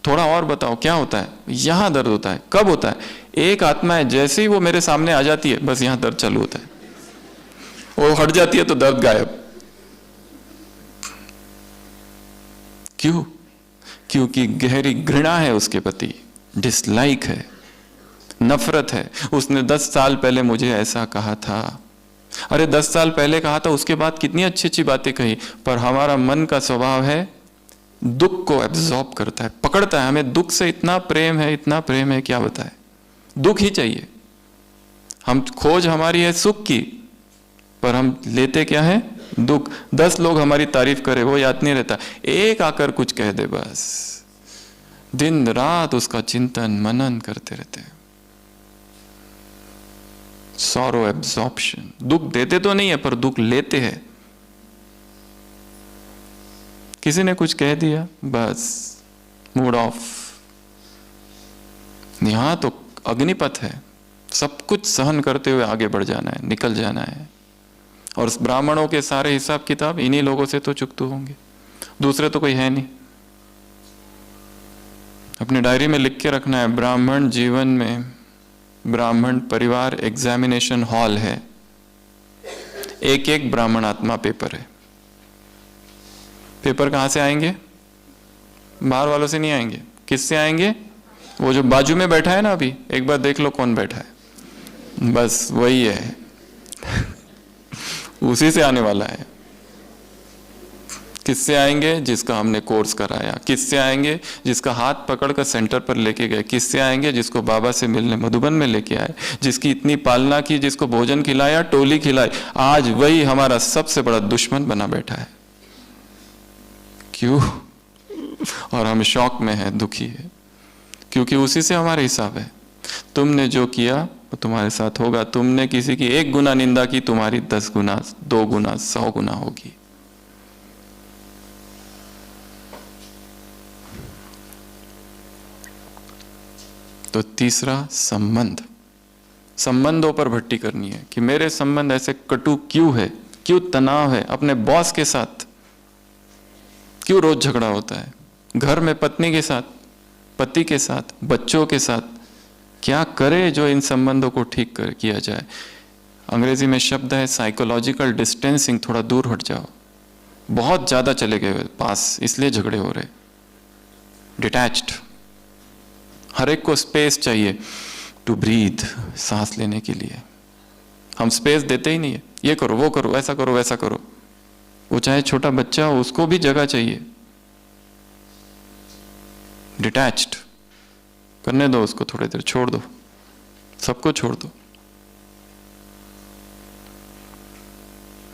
थोड़ा और बताओ क्या होता है? यहां दर्द होता है। कब होता है? एक आत्मा है, जैसे ही वो मेरे सामने आ जाती है बस यहां दर्द चालू होता है, वो हट जाती है तो दर्द गायब। क्यों? क्योंकि गहरी घृणा है उसके प्रति, डिसलाइक है, नफरत है। उसने 10 साल पहले मुझे ऐसा कहा था। अरे 10 साल पहले कहा था, उसके बाद कितनी अच्छी अच्छी बातें कही, पर हमारा मन का स्वभाव है दुख को एब्जॉर्ब करता है, पकड़ता है। हमें दुख से इतना प्रेम है, इतना प्रेम है, क्या बताए, दुख ही चाहिए। हम खोज हमारी है सुख की, पर हम लेते क्या है? दुख। 10 लोग हमारी तारीफ करे वो याद नहीं रहता, एक आकर कुछ कह दे बस दिन रात उसका चिंतन मनन करते रहते हैं। Sorrow absorption. दुख देते तो नहीं है पर दुख लेते हैं। किसी ने कुछ कह दिया बस मूड ऑफ। यहां तो अग्निपथ है, सब कुछ सहन करते हुए आगे बढ़ जाना है, निकल जाना है। और ब्राह्मणों के सारे हिसाब किताब इन्हीं लोगों से तो चुकते होंगे, दूसरे तो कोई है नहीं। अपनी डायरी में लिख के रखना है, ब्राह्मण जीवन में ब्राह्मण परिवार एग्जामिनेशन हॉल है, एक एक ब्राह्मण आत्मा पेपर है। पेपर कहां से आएंगे? बाहर वालों से नहीं आएंगे। किससे आएंगे? वो जो बाजू में बैठा है ना, अभी एक बार देख लो कौन बैठा है, बस वही है उसी से आने वाला है। किससे आएंगे? जिसका हमने कोर्स कराया। किससे आएंगे? जिसका हाथ पकड़कर सेंटर पर लेके गए। किससे आएंगे? जिसको बाबा से मिलने मधुबन में लेके आए, जिसकी इतनी पालना की, जिसको भोजन खिलाया, टोली खिलाई। आज वही हमारा सबसे बड़ा दुश्मन बना बैठा है। क्यों? और हम शौक में है, दुखी है, क्योंकि उसी से हमारा हिसाब है। तुमने जो किया वो तुम्हारे साथ होगा। तुमने किसी की 1 गुना निंदा की, तुम्हारी 10 गुना, 2 गुना, 100 गुना होगी। तो तीसरा, संबंध। संबंधों पर भट्टी करनी है कि मेरे संबंध ऐसे कटु क्यों है, क्यों तनाव है। अपने बॉस के साथ क्यों रोज झगड़ा होता है, घर में पत्नी के साथ, पति के साथ, बच्चों के साथ। क्या करे जो इन संबंधों को ठीक किया जाए। अंग्रेजी में शब्द है साइकोलॉजिकल डिस्टेंसिंग, थोड़ा दूर हट जाओ। बहुत ज्यादा चले गए पास, इसलिए झगड़े हो रहे। डिटैच्ड। हर एक को स्पेस चाहिए टू ब्रीथ, सांस लेने के लिए। हम स्पेस देते ही नहीं है। ये करो, वो करो, ऐसा करो, वैसा करो। वो चाहे छोटा बच्चा हो, उसको भी जगह चाहिए। डिटैच्ड। करने दो उसको, थोड़ी देर छोड़ दो, सबको छोड़ दो।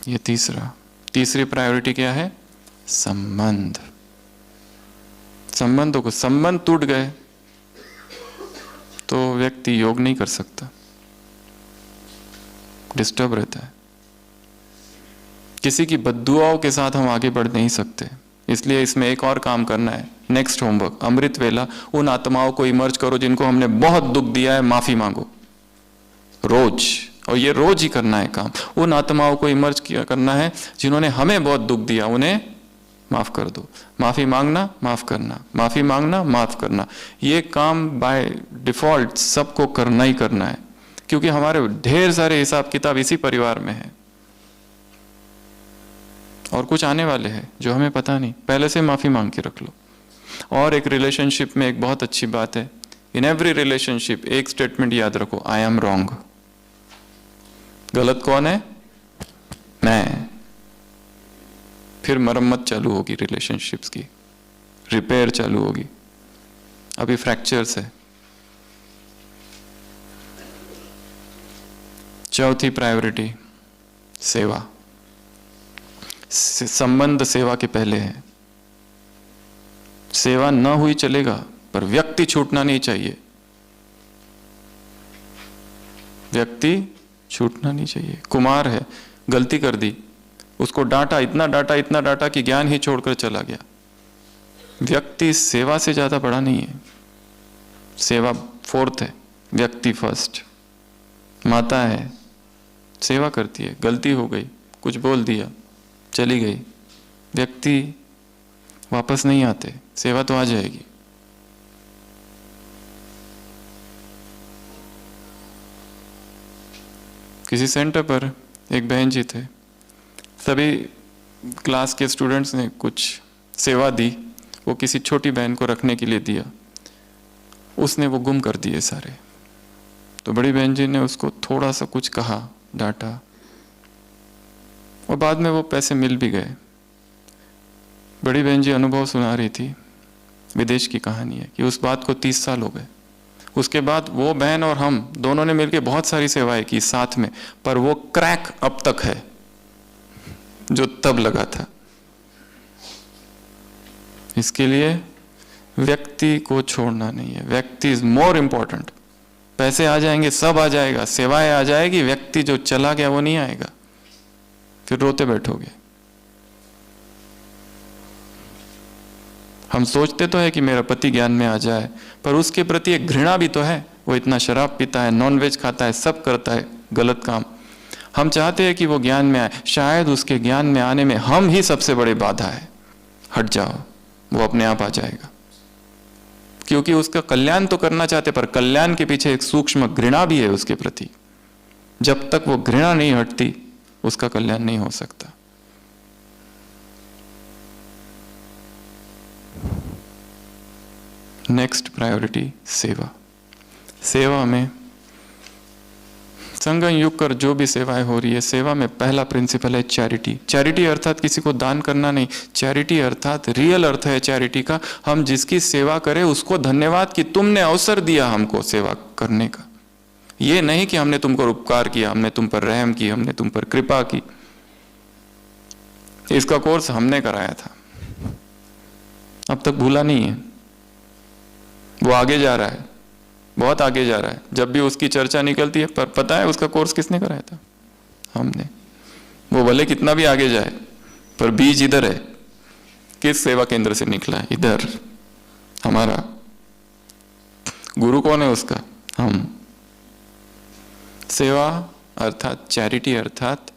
ये तीसरी प्रायोरिटी क्या है? संबंध। संबंधों को, संबंध टूट गए तो व्यक्ति योग नहीं कर सकता, डिस्टर्ब रहता है। किसी की बद्दुआओं के साथ हम आगे बढ़ नहीं सकते। इसलिए इसमें एक और काम करना है, नेक्स्ट होमवर्क, अमृत वेला, उन आत्माओं को इमर्ज करो जिनको हमने बहुत दुख दिया है, माफी मांगो रोज, और ये रोज ही करना है काम। उन आत्माओं को इमर्ज किया करना है जिन्होंने हमें बहुत दुख दिया, उन्हें माफ कर दो। माफी मांगना, माफ करना, माफी मांगना, माफ करना, ये काम बाय डिफॉल्ट सबको करना ही करना है, क्योंकि हमारे ढेर सारे हिसाब किताब इसी परिवार में है, और कुछ आने वाले हैं जो हमें पता नहीं। पहले से माफी मांग के रख लो। और एक रिलेशनशिप में एक बहुत अच्छी बात है, इन एवरी रिलेशनशिप एक स्टेटमेंट याद रखो, आई एम रॉन्ग। गलत कौन है? मैं। फिर मरम्मत चालू होगी रिलेशनशिप्स की, रिपेयर चालू होगी। अभी फ्रैक्चर्स है। चौथी प्रायोरिटी, सेवा। संबंध सेवा के पहले है। सेवा न हुई चलेगा, पर व्यक्ति छूटना नहीं चाहिए, व्यक्ति छूटना नहीं चाहिए। कुमार है, गलती कर दी, उसको डांटा, इतना डांटा, इतना डांटा कि ज्ञान ही छोड़कर चला गया। व्यक्ति सेवा से ज्यादा बड़ा नहीं है, सेवा फोर्थ है, व्यक्ति फर्स्ट। माता है, सेवा करती है, गलती हो गई, कुछ बोल दिया, चली गई, व्यक्ति वापस नहीं आते, सेवा तो आ जाएगी। किसी सेंटर पर एक बहन जी थे, सभी क्लास के स्टूडेंट्स ने कुछ सेवा दी, वो किसी छोटी बहन को रखने के लिए दिया, उसने वो गुम कर दिए सारे। तो बड़ी बहन जी ने उसको थोड़ा सा कुछ कहा, डांटा, और बाद में वो पैसे मिल भी गए। बड़ी बहन जी अनुभव सुना रही थी, विदेश की कहानी है, कि उस बात को 30 साल हो गए। उसके बाद वो बहन और हम दोनों ने मिलकर बहुत सारी सेवाएं की साथ में, पर वो क्रैक अब तक है जो तब लगा था। इसके लिए व्यक्ति को छोड़ना नहीं है, व्यक्ति इज मोर इंपॉर्टेंट। पैसे आ जाएंगे, सब आ जाएगा, सेवाएं आ जाएगी, व्यक्ति जो चला गया वो नहीं आएगा, फिर रोते बैठोगे। हम सोचते तो है कि मेरा पति ज्ञान में आ जाए, पर उसके प्रति एक घृणा भी तो है। वो इतना शराब पीता है, नॉनवेज खाता है, सब करता है गलत काम। हम चाहते हैं कि वो ज्ञान में आए, शायद उसके ज्ञान में आने में हम ही सबसे बड़े बाधा है। हट जाओ, वो अपने आप आ जाएगा, क्योंकि उसका कल्याण तो करना चाहते, पर कल्याण के पीछे एक सूक्ष्म घृणा भी है उसके प्रति। जब तक वो घृणा नहीं हटती, उसका कल्याण नहीं हो सकता। नेक्स्ट प्रायोरिटी, सेवा। सेवा में संगम युग कर जो भी सेवाएं हो रही है, सेवा में पहला प्रिंसिपल है चैरिटी। चैरिटी अर्थात किसी को दान करना नहीं, चैरिटी अर्थात रियल अर्थ है चैरिटी का, हम जिसकी सेवा करें उसको धन्यवाद कि तुमने अवसर दिया हमको सेवा करने का। ये नहीं कि हमने तुम पर उपकार किया, हमने तुम पर रहम की, हमने तुम पर कृपा की। इसका कोर्स हमने कराया था, अब तक भूला नहीं है। वो आगे जा रहा है, बहुत आगे जा रहा है। जब भी उसकी चर्चा निकलती है, पर पता है उसका कोर्स किसने कराया था? हमने। वो भले कितना भी आगे जाए, पर बीज इधर है। किस सेवा केंद्र से निकला है? इधर। हमारा गुरु कौन है उसका? हम। सेवा अर्थात चैरिटी अर्थात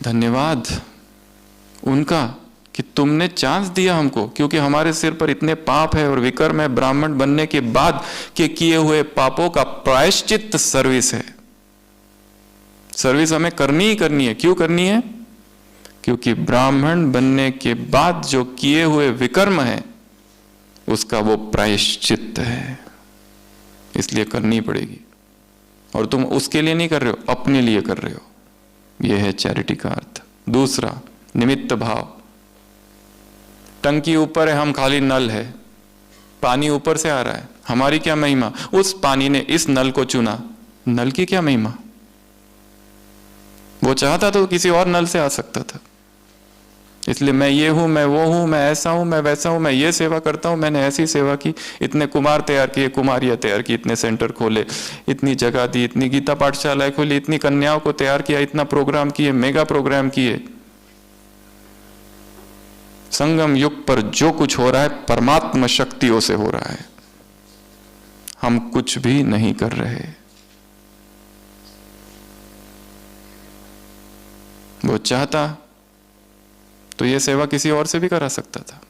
धन्यवाद उनका कि तुमने चांस दिया हमको, क्योंकि हमारे सिर पर इतने पाप है और विकर्म है ब्राह्मण बनने के बाद के किए हुए पापों का प्रायश्चित सर्विस है। सर्विस हमें करनी ही करनी है। क्यों करनी है? क्योंकि ब्राह्मण बनने के बाद जो किए हुए विकर्म है उसका वो प्रायश्चित है, इसलिए करनी पड़ेगी। और तुम उसके लिए नहीं कर रहे हो, अपने लिए कर रहे हो। यह है चैरिटी का अर्थ। दूसरा, निमित्त भाव। टंकी ऊपर है, हम खाली नल है, पानी ऊपर से आ रहा है, हमारी क्या महिमा? उस पानी ने इस नल को चुना, नल की क्या महिमा? वो चाहता तो किसी और नल से आ सकता था। इसलिए मैं ये हूं, मैं वो हूं, मैं ऐसा हूं, मैं वैसा हूं, मैं ये सेवा करता हूं, मैंने ऐसी सेवा की, इतने कुमार तैयार किए, कुमारियां तैयार की, इतने सेंटर खोले, इतनी जगह दी, इतनी गीता पाठशालाएं खोली, इतनी कन्याओं को तैयार किया, इतना प्रोग्राम किए, मेगा प्रोग्राम किए। संगम युग पर जो कुछ हो रहा है परमात्मा शक्तियों से हो रहा है, हम कुछ भी नहीं कर रहे। वो चाहता तो ये सेवा किसी और से भी करा सकता था।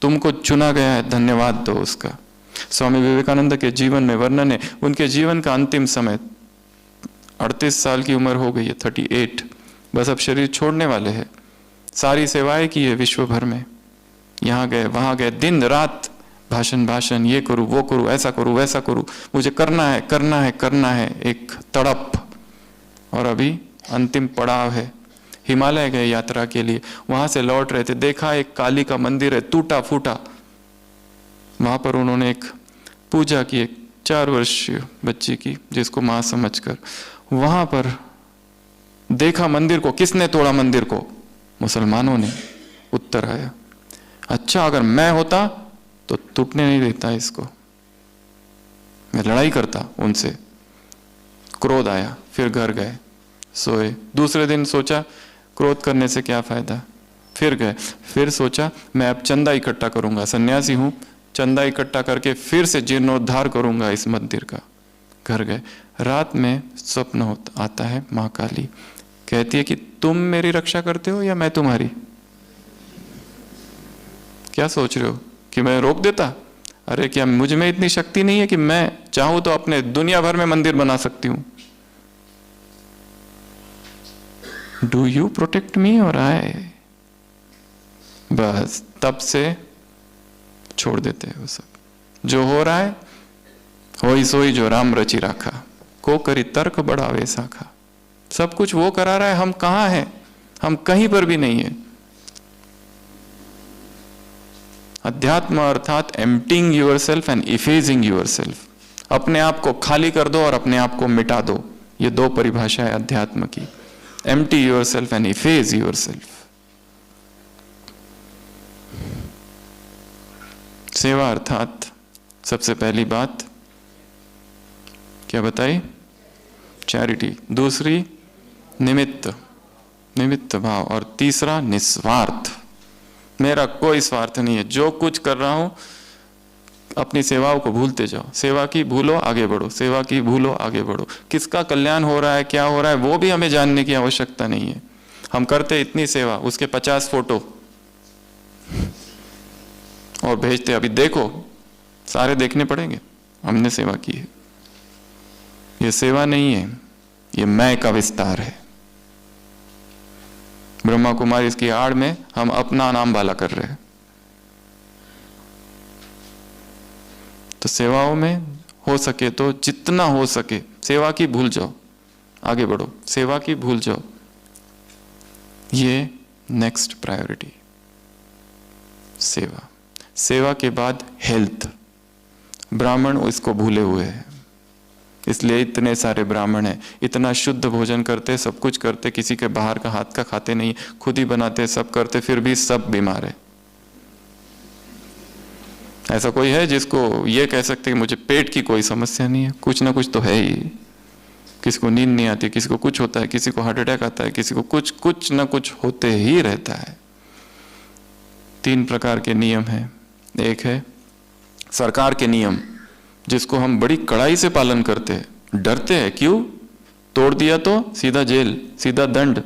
तुमको चुना गया है, धन्यवाद दो उसका। स्वामी विवेकानंद के जीवन में वर्णन है, उनके जीवन का अंतिम समय 38 साल की उम्र हो गई है, 38, बस अब शरीर छोड़ने वाले हैं। सारी सेवाएं की है विश्व भर में, यहाँ गए वहां गए, दिन रात भाषण, ये करूं वो करूं, ऐसा करूं वैसा करूं, मुझे करना है करना है करना है, एक तड़प। और अभी अंतिम पड़ाव है, हिमालय गए यात्रा के लिए, वहां से लौट रहे थे, देखा एक काली का मंदिर है टूटा फूटा, वहां पर उन्होंने एक पूजा की, एक 4 वर्षीय बच्ची की, जिसको मां समझकर। वहां पर देखा मंदिर को, किसने तोड़ा मंदिर को? मुसलमानों ने। उत्तर आया, अच्छा अगर मैं होता तो टूटने नहीं देता इसको, मैं लड़ाई करता उनसे। क्रोध आया, फिर घर गए, सोए। दूसरे दिन सोचा क्रोध करने से क्या फायदा, फिर गए, फिर सोचा मैं अब चंदा इकट्ठा करूंगा, सन्यासी हूं, चंदा इकट्ठा करके फिर से जीर्णोद्धार करूंगा इस मंदिर का। घर गए, रात में स्वप्न आता है, मां काली कहती है कि तुम मेरी रक्षा करते हो या मैं तुम्हारी? क्या सोच रहे हो कि मैं रोक देता? अरे क्या मुझ में इतनी शक्ति नहीं है कि मैं चाहूं तो अपने दुनिया भर में मंदिर बना सकती हूं? डू यू प्रोटेक्ट मी और आई? बस तब से छोड़ देते हैं वो सब। जो हो रहा है होई सोई जो राम रची राखा, को करी तर्क बढ़ावे साखा। सब कुछ वो करा रहा है, हम कहां हैं? हम कहीं पर भी नहीं है। अध्यात्म अर्थात एम्प्टिंग यूरसेल्फ एंड इफेजिंग यूरसेल्फ। अपने आप को खाली कर दो और अपने आप को मिटा दो, ये दो परिभाषा है अध्यात्म की। Empty yourself and इफेज yourself. सेवा अर्थात सबसे पहली बात क्या बताई? चैरिटी। दूसरी निमित्त भाव। और तीसरा निस्वार्थ। मेरा कोई स्वार्थ नहीं है, जो कुछ कर रहा हूं अपनी सेवाओं को भूलते जाओ। सेवा की भूलो आगे बढ़ो, सेवा की भूलो आगे बढ़ो। किसका कल्याण हो रहा है, क्या हो रहा है, वो भी हमें जानने की आवश्यकता नहीं है। हम करते इतनी सेवा, उसके 50 फोटो और भेजते, अभी देखो, सारे देखने पड़ेंगे, हमने सेवा की है। ये सेवा नहीं है, ये मैं का विस्तार है। ब्रह्मा कुमारी इसकी आड़ में हम अपना नाम बाला कर रहे हैं। तो सेवाओं में हो सके तो जितना हो सके सेवा की भूल जाओ, आगे बढ़ो, सेवा की भूल जाओ। ये नेक्स्ट प्रायोरिटी सेवा। सेवा के बाद हेल्थ। ब्राह्मण इसको भूले हुए हैं, इसलिए इतने सारे ब्राह्मण हैं, इतना शुद्ध भोजन करते, सब कुछ करते, किसी के बाहर का हाथ का खाते नहीं, खुद ही बनाते, सब करते, फिर भी सब बीमार है। ऐसा कोई है जिसको ये कह सकते कि मुझे पेट की कोई समस्या नहीं है? कुछ ना कुछ तो है ही। किसी को नींद नहीं आती, किसी को कुछ होता है, किसी को हार्ट अटैक आता है, किसी को कुछ ना कुछ होते ही रहता है। 3 प्रकार के नियम हैं। एक है सरकार के नियम, जिसको हम बड़ी कड़ाई से पालन करते हैं, डरते हैं। क्यों? तोड़ दिया तो सीधा जेल, सीधा दंड।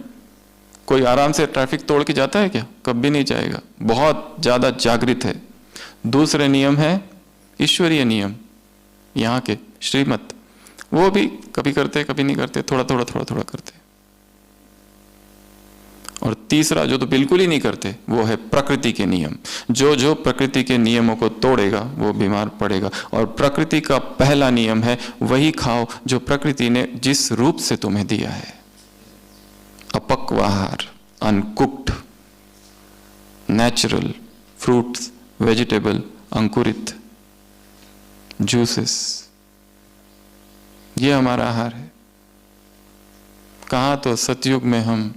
कोई आराम से ट्रैफिक तोड़ के जाता है क्या? कभी नहीं जाएगा, बहुत ज्यादा जागृत है। दूसरे नियम है ईश्वरीय नियम, यहाँ के श्रीमत, वो भी कभी करते कभी नहीं करते, थोड़ा थोड़ा करते। और तीसरा जो तो बिल्कुल ही नहीं करते, वो है प्रकृति के नियम। जो प्रकृति के नियमों को तोड़ेगा वो बीमार पड़ेगा। और प्रकृति का पहला नियम है वही खाओ जो प्रकृति ने जिस रूप से तुम्हें दिया है। अपक्व आहार, अनकुक्ड, नेचुरल फ्रूट्स, वेजिटेबल, अंकुरित, जूसेस, ये हमारा आहार है। कहा तो सतयुग में हम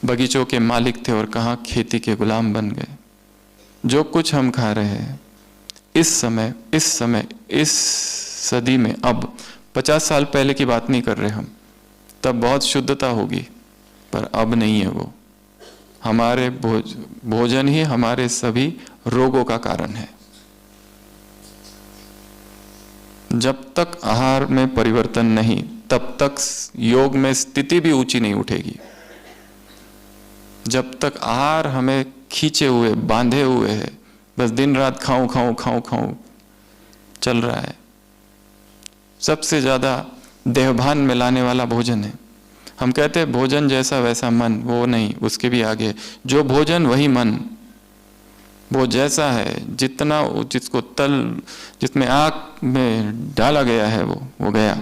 बगीचों के मालिक थे और कहाँ खेती के गुलाम बन गए। जो कुछ हम खा रहे हैं इस समय इस सदी में, अब 50 साल पहले की बात नहीं कर रहे हम, तब बहुत शुद्धता होगी, पर अब नहीं है वो। हमारे भोजन ही हमारे सभी रोगों का कारण है। जब तक आहार में परिवर्तन नहीं, तब तक योग में स्थिति भी ऊंची नहीं उठेगी। जब तक आहार हमें खींचे हुए, बांधे हुए है, बस दिन रात खाऊं खाऊं खाऊं खाऊं चल रहा है। सबसे ज्यादा देहभान में लाने वाला भोजन है। हम कहते हैं भोजन जैसा वैसा मन, वो नहीं, उसके भी आगे। जो भोजन वही मन, वो जैसा है, जितना जिसको जिसमें आग में डाला गया है वो गया।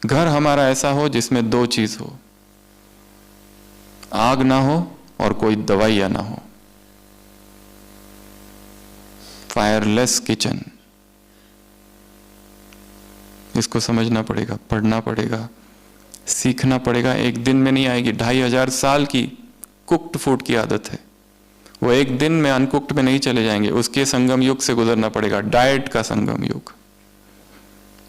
घर हमारा ऐसा हो जिसमें दो चीज हो, आग ना हो और कोई दवाइयां ना हो। फायरलेस किचन, इसको समझना पड़ेगा, पढ़ना पड़ेगा, सीखना पड़ेगा। एक दिन में नहीं आएगी। 2500 साल की कुक्ड फूड की आदत है, वो एक दिन में अनकुक्ड में नहीं चले जाएंगे। उसके संगम युग से गुजरना पड़ेगा, डाइट का संगम युग,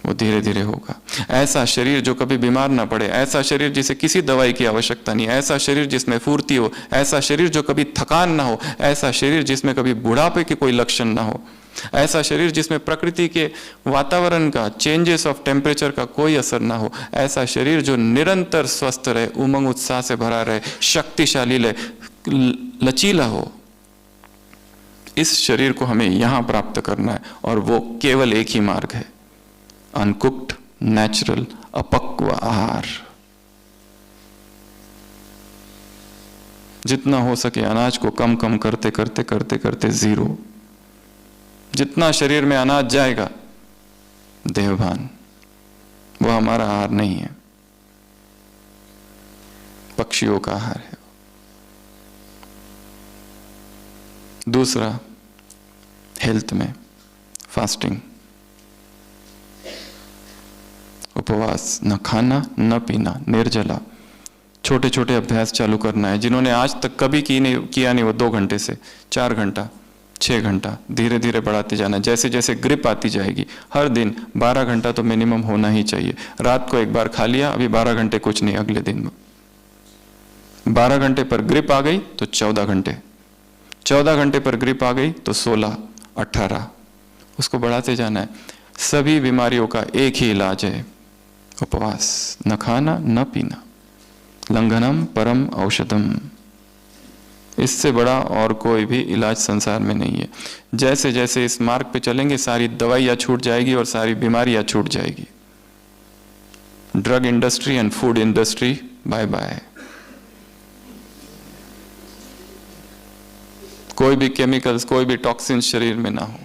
वो धीरे धीरे होगा। ऐसा शरीर जो कभी बीमार ना पड़े, ऐसा शरीर जिसे किसी दवाई की आवश्यकता नहीं, ऐसा शरीर जिसमें फुर्ती हो, ऐसा शरीर जो कभी थकान ना हो, ऐसा शरीर जिसमें कभी बुढ़ापे के कोई लक्षण ना हो, ऐसा शरीर जिसमें प्रकृति के वातावरण का, चेंजेस ऑफ टेम्परेचर का कोई असर ना हो, ऐसा शरीर जो निरंतर स्वस्थ रहे, उमंग उत्साह से भरा रहे, शक्तिशाली लचीला हो। इस शरीर को हमें यहां प्राप्त करना है, और वो केवल एक ही मार्ग है, अनकुक्ड, नेचुरल, अपक्व आहार। जितना हो सके अनाज को कम कम करते करते करते करते जीरो। जितना शरीर में अनाज जाएगा, देहभान, वो हमारा आहार नहीं है, पक्षियों का आहार है। दूसरा, हेल्थ में फास्टिंग, उपवास, न खाना न पीना, निर्जला। छोटे छोटे अभ्यास चालू करना है। जिन्होंने आज तक कभी किया नहीं, वो 2 घंटे से 4 घंटा, 6 घंटा, धीरे धीरे बढ़ाते जाना। जैसे जैसे ग्रिप आती जाएगी, हर दिन 12 घंटा तो मिनिमम होना ही चाहिए। रात को एक बार खा लिया, अभी 12 घंटे कुछ नहीं, अगले दिन 12 घंटे पर ग्रिप आ गई तो 14 घंटे, 14 घंटे पर ग्रिप आ गई तो 16, 18, उसको बढ़ाते जाना है। सभी बीमारियों का एक ही इलाज है, उपवास, न खाना न पीना, लंघनम परम औषधम। इससे बड़ा और कोई भी इलाज संसार में नहीं है। जैसे जैसे इस मार्ग पे चलेंगे, सारी दवाइयां छूट जाएगी और सारी बीमारियां छूट जाएगी। Drug industry and food industry, bye bye. कोई भी केमिकल्स, कोई भी टॉक्सिन्स शरीर में ना हो,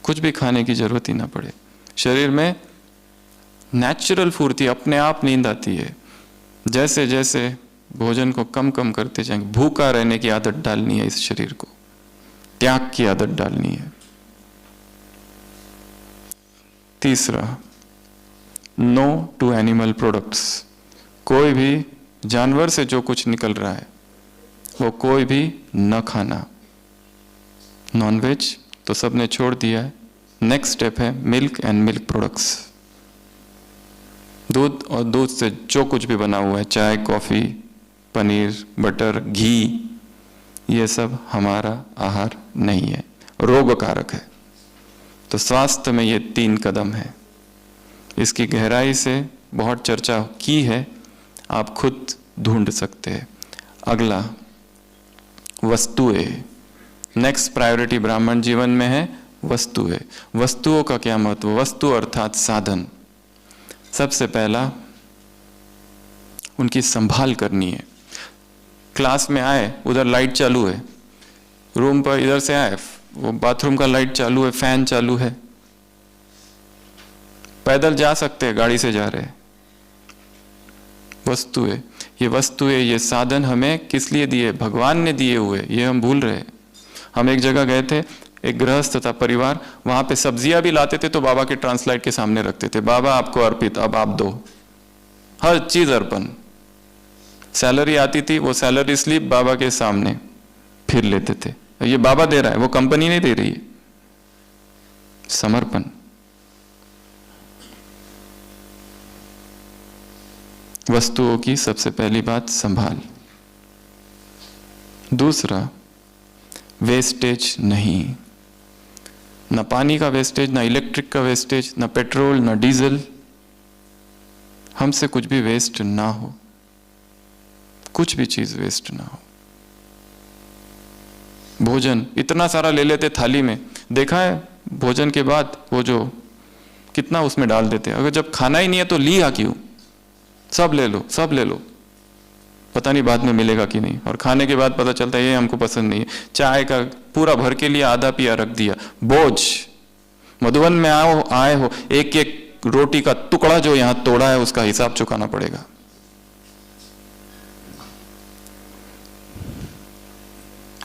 कुछ भी खाने की जरूरत ही ना पड़े। शरीर में नेचुरल फुर्ती, अपने आप नींद आती है। जैसे जैसे भोजन को कम कम करते जाएंगे, भूखा रहने की आदत डालनी है, इस शरीर को त्याग की आदत डालनी है। तीसरा, नो टू एनिमल प्रोडक्ट्स। कोई भी जानवर से जो कुछ निकल रहा है वो कोई भी न खाना। नॉनवेज तो सबने छोड़ दिया है। नेक्स्ट स्टेप है मिल्क एंड मिल्क प्रोडक्ट्स, दूध और दूध से जो कुछ भी बना हुआ है, चाय, कॉफी, पनीर, बटर, घी, ये सब हमारा आहार नहीं है, रोगकारक है। तो स्वास्थ्य में ये 3 कदम है। इसकी गहराई से बहुत चर्चा की है, आप खुद ढूंढ सकते हैं। अगला, वस्तुएं। नेक्स्ट प्रायोरिटी ब्राह्मण जीवन में है वस्तुएं। वस्तुओं का क्या महत्व? वस्तु अर्थात साधन। सबसे पहला, उनकी संभाल करनी है। क्लास में आए, उधर लाइट चालू है, रूम पर इधर से आए, वो बाथरूम का लाइट चालू है, फैन चालू है, पैदल जा सकते हैं, गाड़ी से जा रहे हैं। वस्तुएं, ये वस्तुएं, ये साधन हमें किस लिए दिए? भगवान ने दिए हुए, ये हम भूल रहे हैं। हम एक जगह गए थे, एक गृहस्थ था परिवार, वहां पे सब्जियां भी लाते थे तो बाबा के ट्रांसलाइट के सामने रखते थे, बाबा आपको अर्पित, अब आप दो, हर चीज अर्पण। सैलरी आती थी, वो सैलरी स्लिप बाबा के सामने फिर लेते थे। ये बाबा दे रहा है, वो कंपनी नहीं दे रही है। समर्पण। वस्तुओं की सबसे पहली बात संभाल। दूसरा, वेस्टेज नहीं, न पानी का वेस्टेज, न इलेक्ट्रिक का वेस्टेज, न पेट्रोल, न डीजल। हमसे कुछ भी वेस्ट ना हो, कुछ भी चीज वेस्ट ना हो। भोजन इतना सारा ले लेते थाली में, देखा है भोजन के बाद वो जो कितना उसमें डाल देते। अगर जब खाना ही नहीं है तो लिया क्यों? सब ले लो, सब ले लो, पता नहीं बाद में मिलेगा कि नहीं। और खाने के बाद पता चलता है ये हमको पसंद नहीं है। चाय का पूरा भर के लिए आधा पिया रख दिया। बोझ। मधुबन में आए हो, एक एक रोटी का टुकड़ा जो यहां तोड़ा है उसका हिसाब चुकाना पड़ेगा।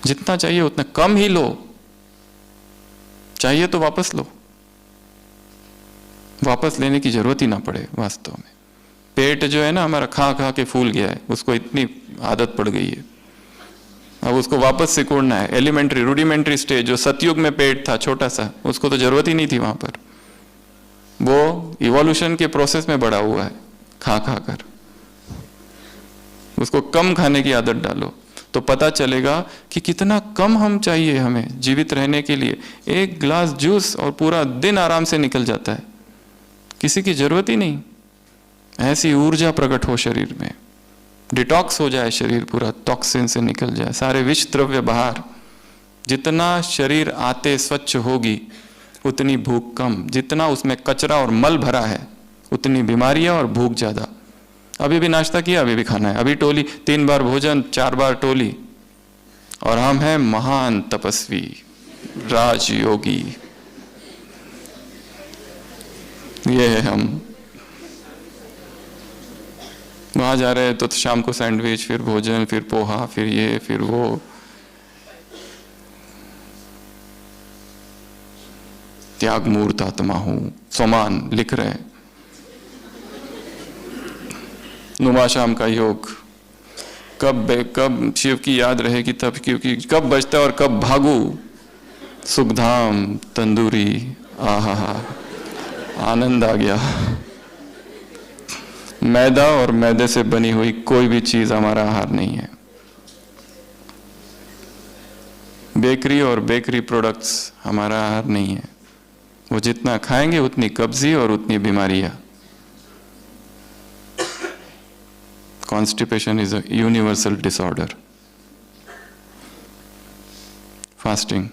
जितना चाहिए उतना कम ही लो, चाहिए तो वापस लो, वापस लेने की जरूरत ही ना पड़े। वास्तव में पेट जो है ना हमारा, खा खा के फूल गया है, उसको इतनी आदत पड़ गई है, अब उसको वापस सिकुड़ना है। एलिमेंट्री रूडिमेंट्री स्टेज जो सतयुग में पेट था छोटा सा, उसको तो जरूरत ही नहीं थी वहां पर। वो इवोल्यूशन के प्रोसेस में बड़ा हुआ है खा खा कर। उसको कम खाने की आदत डालो तो पता चलेगा कि कितना कम हम चाहिए हमें जीवित रहने के लिए। एक गिलास जूस और पूरा दिन आराम से निकल जाता है, किसी की जरूरत ही नहीं। ऐसी ऊर्जा प्रकट हो शरीर में, डिटॉक्स हो जाए शरीर पूरा, टॉक्सिन से निकल जाए, सारे विष द्रव्य बाहर। जितना शरीर आते स्वच्छ होगी उतनी भूख कम, जितना उसमें कचरा और मल भरा है उतनी बीमारियां और भूख ज्यादा। अभी भी नाश्ता किया, अभी भी खाना है, अभी टोली, 3 बार भोजन, 4 बार टोली, और हम हैं महान तपस्वी राजयोगी। ये है हम। वहां जा रहे हैं तो शाम को सैंडविच, फिर भोजन, फिर पोहा, फिर ये फिर वो। त्याग मूर्त आत्मा हूं, सोमान लिख रहे हैं। नुमा शाम का योग, कब शिव की याद रहेगी तब, क्योंकि कब बजता और कब भागू। सुखधाम तंदूरी, आहा आनंद आ गया। मैदा और मैदे से बनी हुई कोई भी चीज हमारा आहार नहीं है। बेकरी और बेकरी प्रोडक्ट्स हमारा आहार नहीं है। वो जितना खाएंगे उतनी कब्जी और उतनी बीमारियां। Constipation is a universal disorder. Fasting.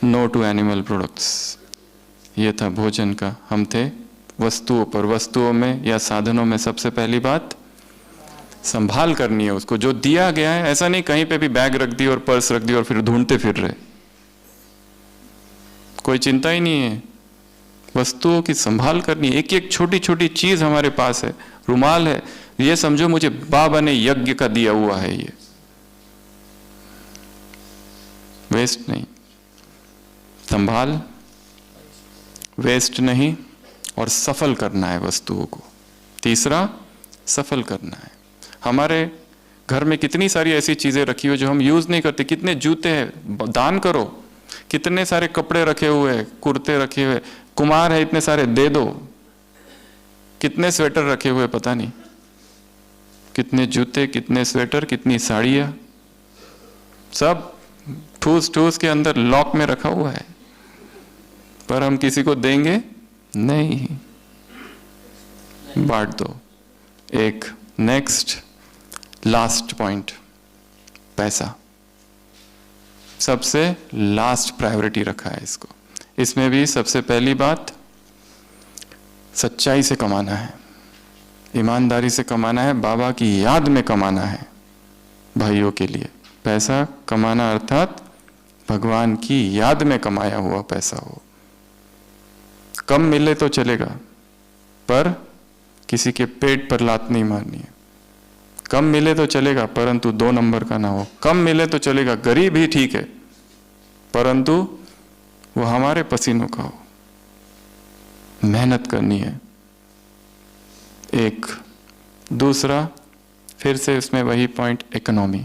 No to animal products. ये था भोजन का। हम थे वस्तुओं पर। वस्तुओं में या साधनों में सबसे पहली बात संभाल करनी है उसको। जो दिया गया है, ऐसा नहीं कहीं पे भी बैग रख दी और पर्स रख दी और फिर ढूंढते फिर रहे, कोई चिंता ही नहीं है। वस्तुओं की संभाल करनी, एक एक छोटी छोटी चीज हमारे पास है। रुमाल है, ये समझो मुझे बाबा ने यज्ञ का दिया हुआ है, ये वेस्ट नहीं। संभाल, वेस्ट नहीं, और सफल करना है वस्तुओं को। तीसरा, सफल करना है। हमारे घर में कितनी सारी ऐसी चीजें रखी हुई जो हम यूज नहीं करते। कितने जूते हैं, दान करो। कितने सारे कपड़े रखे हुए, कुर्ते रखे हुए, कुमार है इतने सारे, दे दो। कितने स्वेटर रखे हुए पता नहीं, कितने जूते, कितने स्वेटर, कितनी साड़ियां, सब ठूस ठूस के अंदर लॉक में रखा हुआ है, पर हम किसी को देंगे नहीं, बांट दो। एक नेक्स्ट लास्ट पॉइंट, पैसा। सबसे लास्ट प्रायोरिटी रखा है इसको। इसमें भी सबसे पहली बात सच्चाई से कमाना है, ईमानदारी से कमाना है, बाबा की याद में कमाना है। भाइयों के लिए पैसा कमाना अर्थात भगवान की याद में कमाया हुआ पैसा हो। कम मिले तो चलेगा, पर किसी के पेट पर लात नहीं मारनी है। कम मिले तो चलेगा, परंतु 2 नंबर का ना हो। कम मिले तो चलेगा, गरीब ही ठीक है, परंतु वो हमारे पसीनों का हो। मेहनत करनी है। एक दूसरा, फिर से इसमें वही पॉइंट, इकोनॉमी।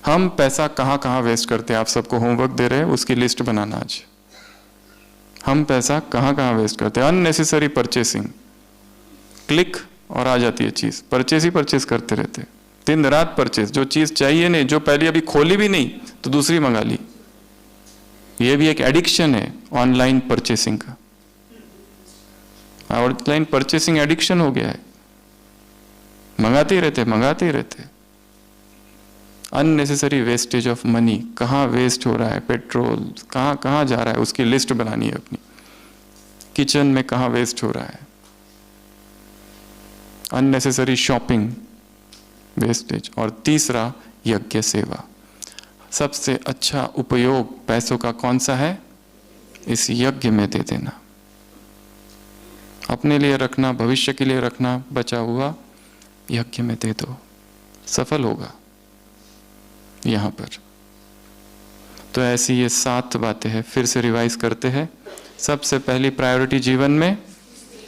हम पैसा कहाँ कहाँ वेस्ट करते हैं, आप सबको होमवर्क दे रहे हैं, उसकी लिस्ट बनाना आज। हम पैसा कहाँ कहाँ वेस्ट करते हैं, अननेसेसरी परचेसिंग, क्लिक और आ जाती है चीज, परचेस ही परचेस करते रहते, दिन रात परचेस, जो चीज चाहिए नहीं, जो पहले अभी खोली भी नहीं तो दूसरी मंगा ली। ये भी एक एडिक्शन है ऑनलाइन परचेसिंग का, ऑनलाइन परचेसिंग एडिक्शन हो गया है, मंगाते ही रहते। अननेसेसरी वेस्टेज ऑफ मनी, कहाँ वेस्ट हो रहा है, पेट्रोल कहाँ कहाँ जा रहा है, उसकी लिस्ट बनानी है अपनी। किचन में कहाँ वेस्ट हो रहा है, अननेसेसरी शॉपिंग, वेस्टेज। और तीसरा, यज्ञ सेवा। सबसे अच्छा उपयोग पैसों का कौन सा है, इस यज्ञ में दे देना, अपने लिए रखना, भविष्य के लिए रखना, बचा हुआ यज्ञ में दे दो, सफल होगा यहां पर। तो ऐसी ये 7 बातें हैं, फिर से रिवाइज करते हैं। सबसे पहली प्रायोरिटी जीवन में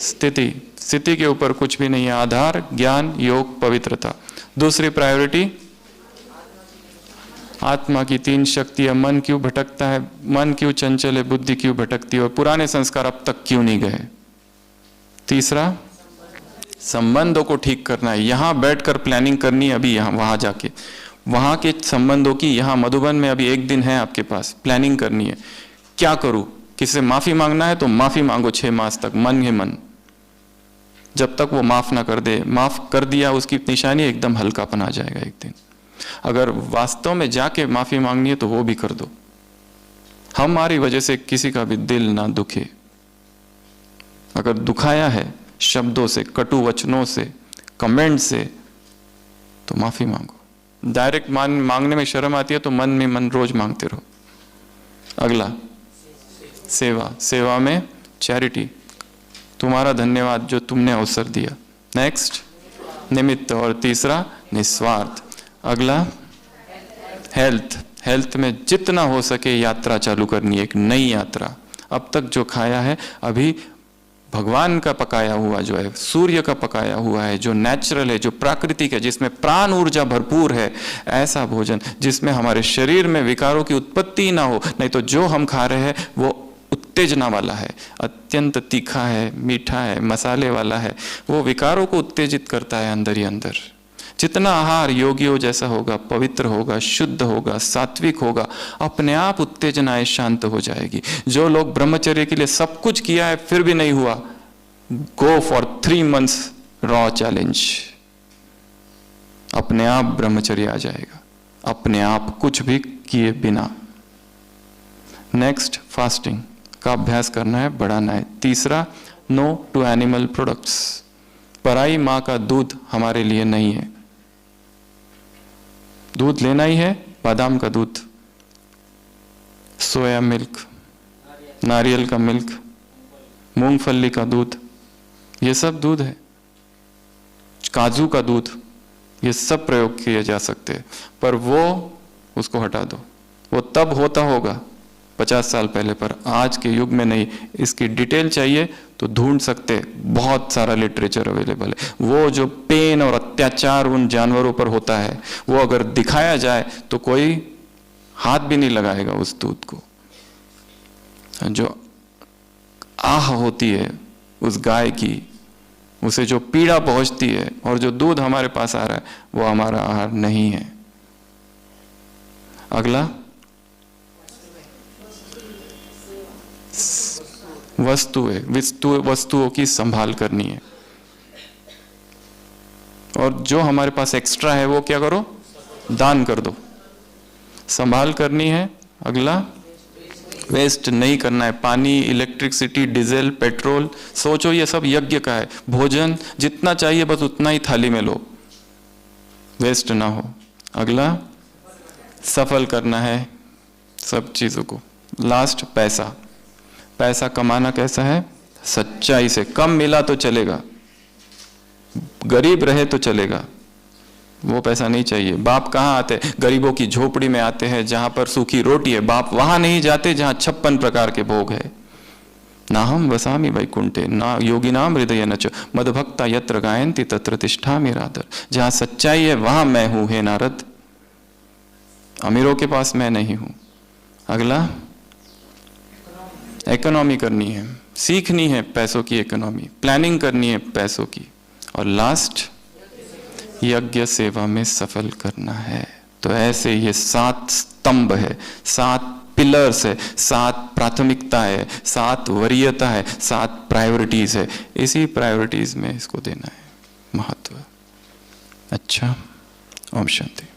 स्थिति के ऊपर कुछ भी नहीं है, आधार ज्ञान योग पवित्रता। दूसरी प्रायोरिटी आत्मा की 3 शक्तियां, मन क्यों भटकता है, मन क्यों चंचल है, बुद्धि क्यों भटकती है, और पुराने संस्कार अब तक क्यों नहीं गए। तीसरा, संबंधों को ठीक करना है, यहां बैठकर प्लानिंग करनी है, अभी यहां वहां जाके वहां के संबंधों की, यहां मधुबन में अभी 1 दिन है आपके पास, प्लानिंग करनी है। क्या करूं, किसी से माफी मांगना है तो माफी मांगो 6 मास तक, मन ही मन, जब तक वो माफ ना कर दे। माफ कर दिया उसकी निशानी, एकदम हल्कापन आ जाएगा एक दिन। अगर वास्तव में जाके माफी मांगनी है तो वो भी कर दो। हमारी वजह से किसी का भी दिल ना दुखे। अगर दुखाया है शब्दों से, कटु वचनों से, कमेंट से, तो माफी मांगो। डायरेक्ट मांगने में शर्म आती है तो मन में मन रोज मांगते रहो। अगला, सेवा। सेवा में चैरिटी, तुम्हारा धन्यवाद जो तुमने अवसर दिया। नेक्स्ट, निमित्त। और तीसरा, निस्वार्थ। अगला, हेल्थ। हेल्थ में जितना हो सके यात्रा चालू करनी है, एक नई यात्रा। अब तक जो खाया है, अभी भगवान का पकाया हुआ जो है, सूर्य का पकाया हुआ है, जो नेचुरल है, जो प्राकृतिक है, जिसमें प्राण ऊर्जा भरपूर है, ऐसा भोजन जिसमें हमारे शरीर में विकारों की उत्पत्ति ना हो। नहीं तो जो हम खा रहे हैं वो उत्तेजना वाला है, अत्यंत तीखा है, मीठा है, मसाले वाला है, वो विकारों को उत्तेजित करता है अंदर ही अंदर। जितना आहार योगियों जैसा होगा, पवित्र होगा, शुद्ध होगा, सात्विक होगा, अपने आप उत्तेजनाएं शांत हो जाएगी। जो लोग ब्रह्मचर्य के लिए सब कुछ किया है फिर भी नहीं हुआ, go for 3 months raw challenge, अपने आप ब्रह्मचर्य आ जाएगा, अपने आप, कुछ भी किए बिना। नेक्स्ट, फास्टिंग का अभ्यास करना है, बढ़ाना है। तीसरा, नो टू एनिमल प्रोडक्ट्स। पराई माँ का दूध हमारे लिए नहीं है। दूध लेना ही है, बादाम का दूध, सोया मिल्क, नारियल का मिल्क, मूंगफली का दूध, ये सब दूध है, काजू का दूध, ये सब प्रयोग किए जा सकते हैं। पर वो, उसको हटा दो। वो तब होता होगा 50 साल पहले, पर आज के युग में नहीं। इसकी डिटेल चाहिए तो ढूंढ सकते, बहुत सारा लिटरेचर अवेलेबल है। वो जो पेन और अत्याचार उन जानवरों पर होता है, वो अगर दिखाया जाए तो कोई हाथ भी नहीं लगाएगा उस दूध को। जो आह होती है उस गाय की, उसे जो पीड़ा पहुंचती है, और जो दूध हमारे पास आ रहा है, वो हमारा आहार नहीं है। अगला, वस्तुओं की संभाल करनी है, और जो हमारे पास एक्स्ट्रा है वो क्या करो, दान कर दो। संभाल करनी है। अगला, वेस्ट नहीं करना है। पानी, इलेक्ट्रिसिटी, डीजल, पेट्रोल, सोचो ये सब यज्ञ का है। भोजन जितना चाहिए बस उतना ही थाली में लो, वेस्ट ना हो। अगला, सफल करना है सब चीजों को। लास्ट, पैसा। पैसा कमाना कैसा है, सच्चाई से। कम मिला तो चलेगा, गरीब रहे तो चलेगा, वो पैसा नहीं चाहिए। बाप कहाँ आते, गरीबों की झोपड़ी में आते हैं जहां पर सूखी रोटी है। बाप वहां नहीं जाते जहां 56 प्रकार के भोग है। नाहम वसामि वैकुंठे ना योगिनाम हृदय न च मदभक्ता यत्र गायन्ति तत्र तिष्ठामि राधर। जहाँ सच्चाई है वहां मैं हूं हे नारद, अमीरों के पास मैं नहीं हूं। अगला, इकोनॉमी करनी है, सीखनी है पैसों की इकोनॉमी, प्लानिंग करनी है पैसों की, और लास्ट यज्ञ सेवा में सफल करना है। तो ऐसे ये 7 स्तंभ है, 7 पिलर्स है, 7 प्राथमिकता है, 7 वरीयता है, 7 प्रायोरिटीज है। इसी प्रायोरिटीज में इसको देना है महत्व। अच्छा, ओम शांति।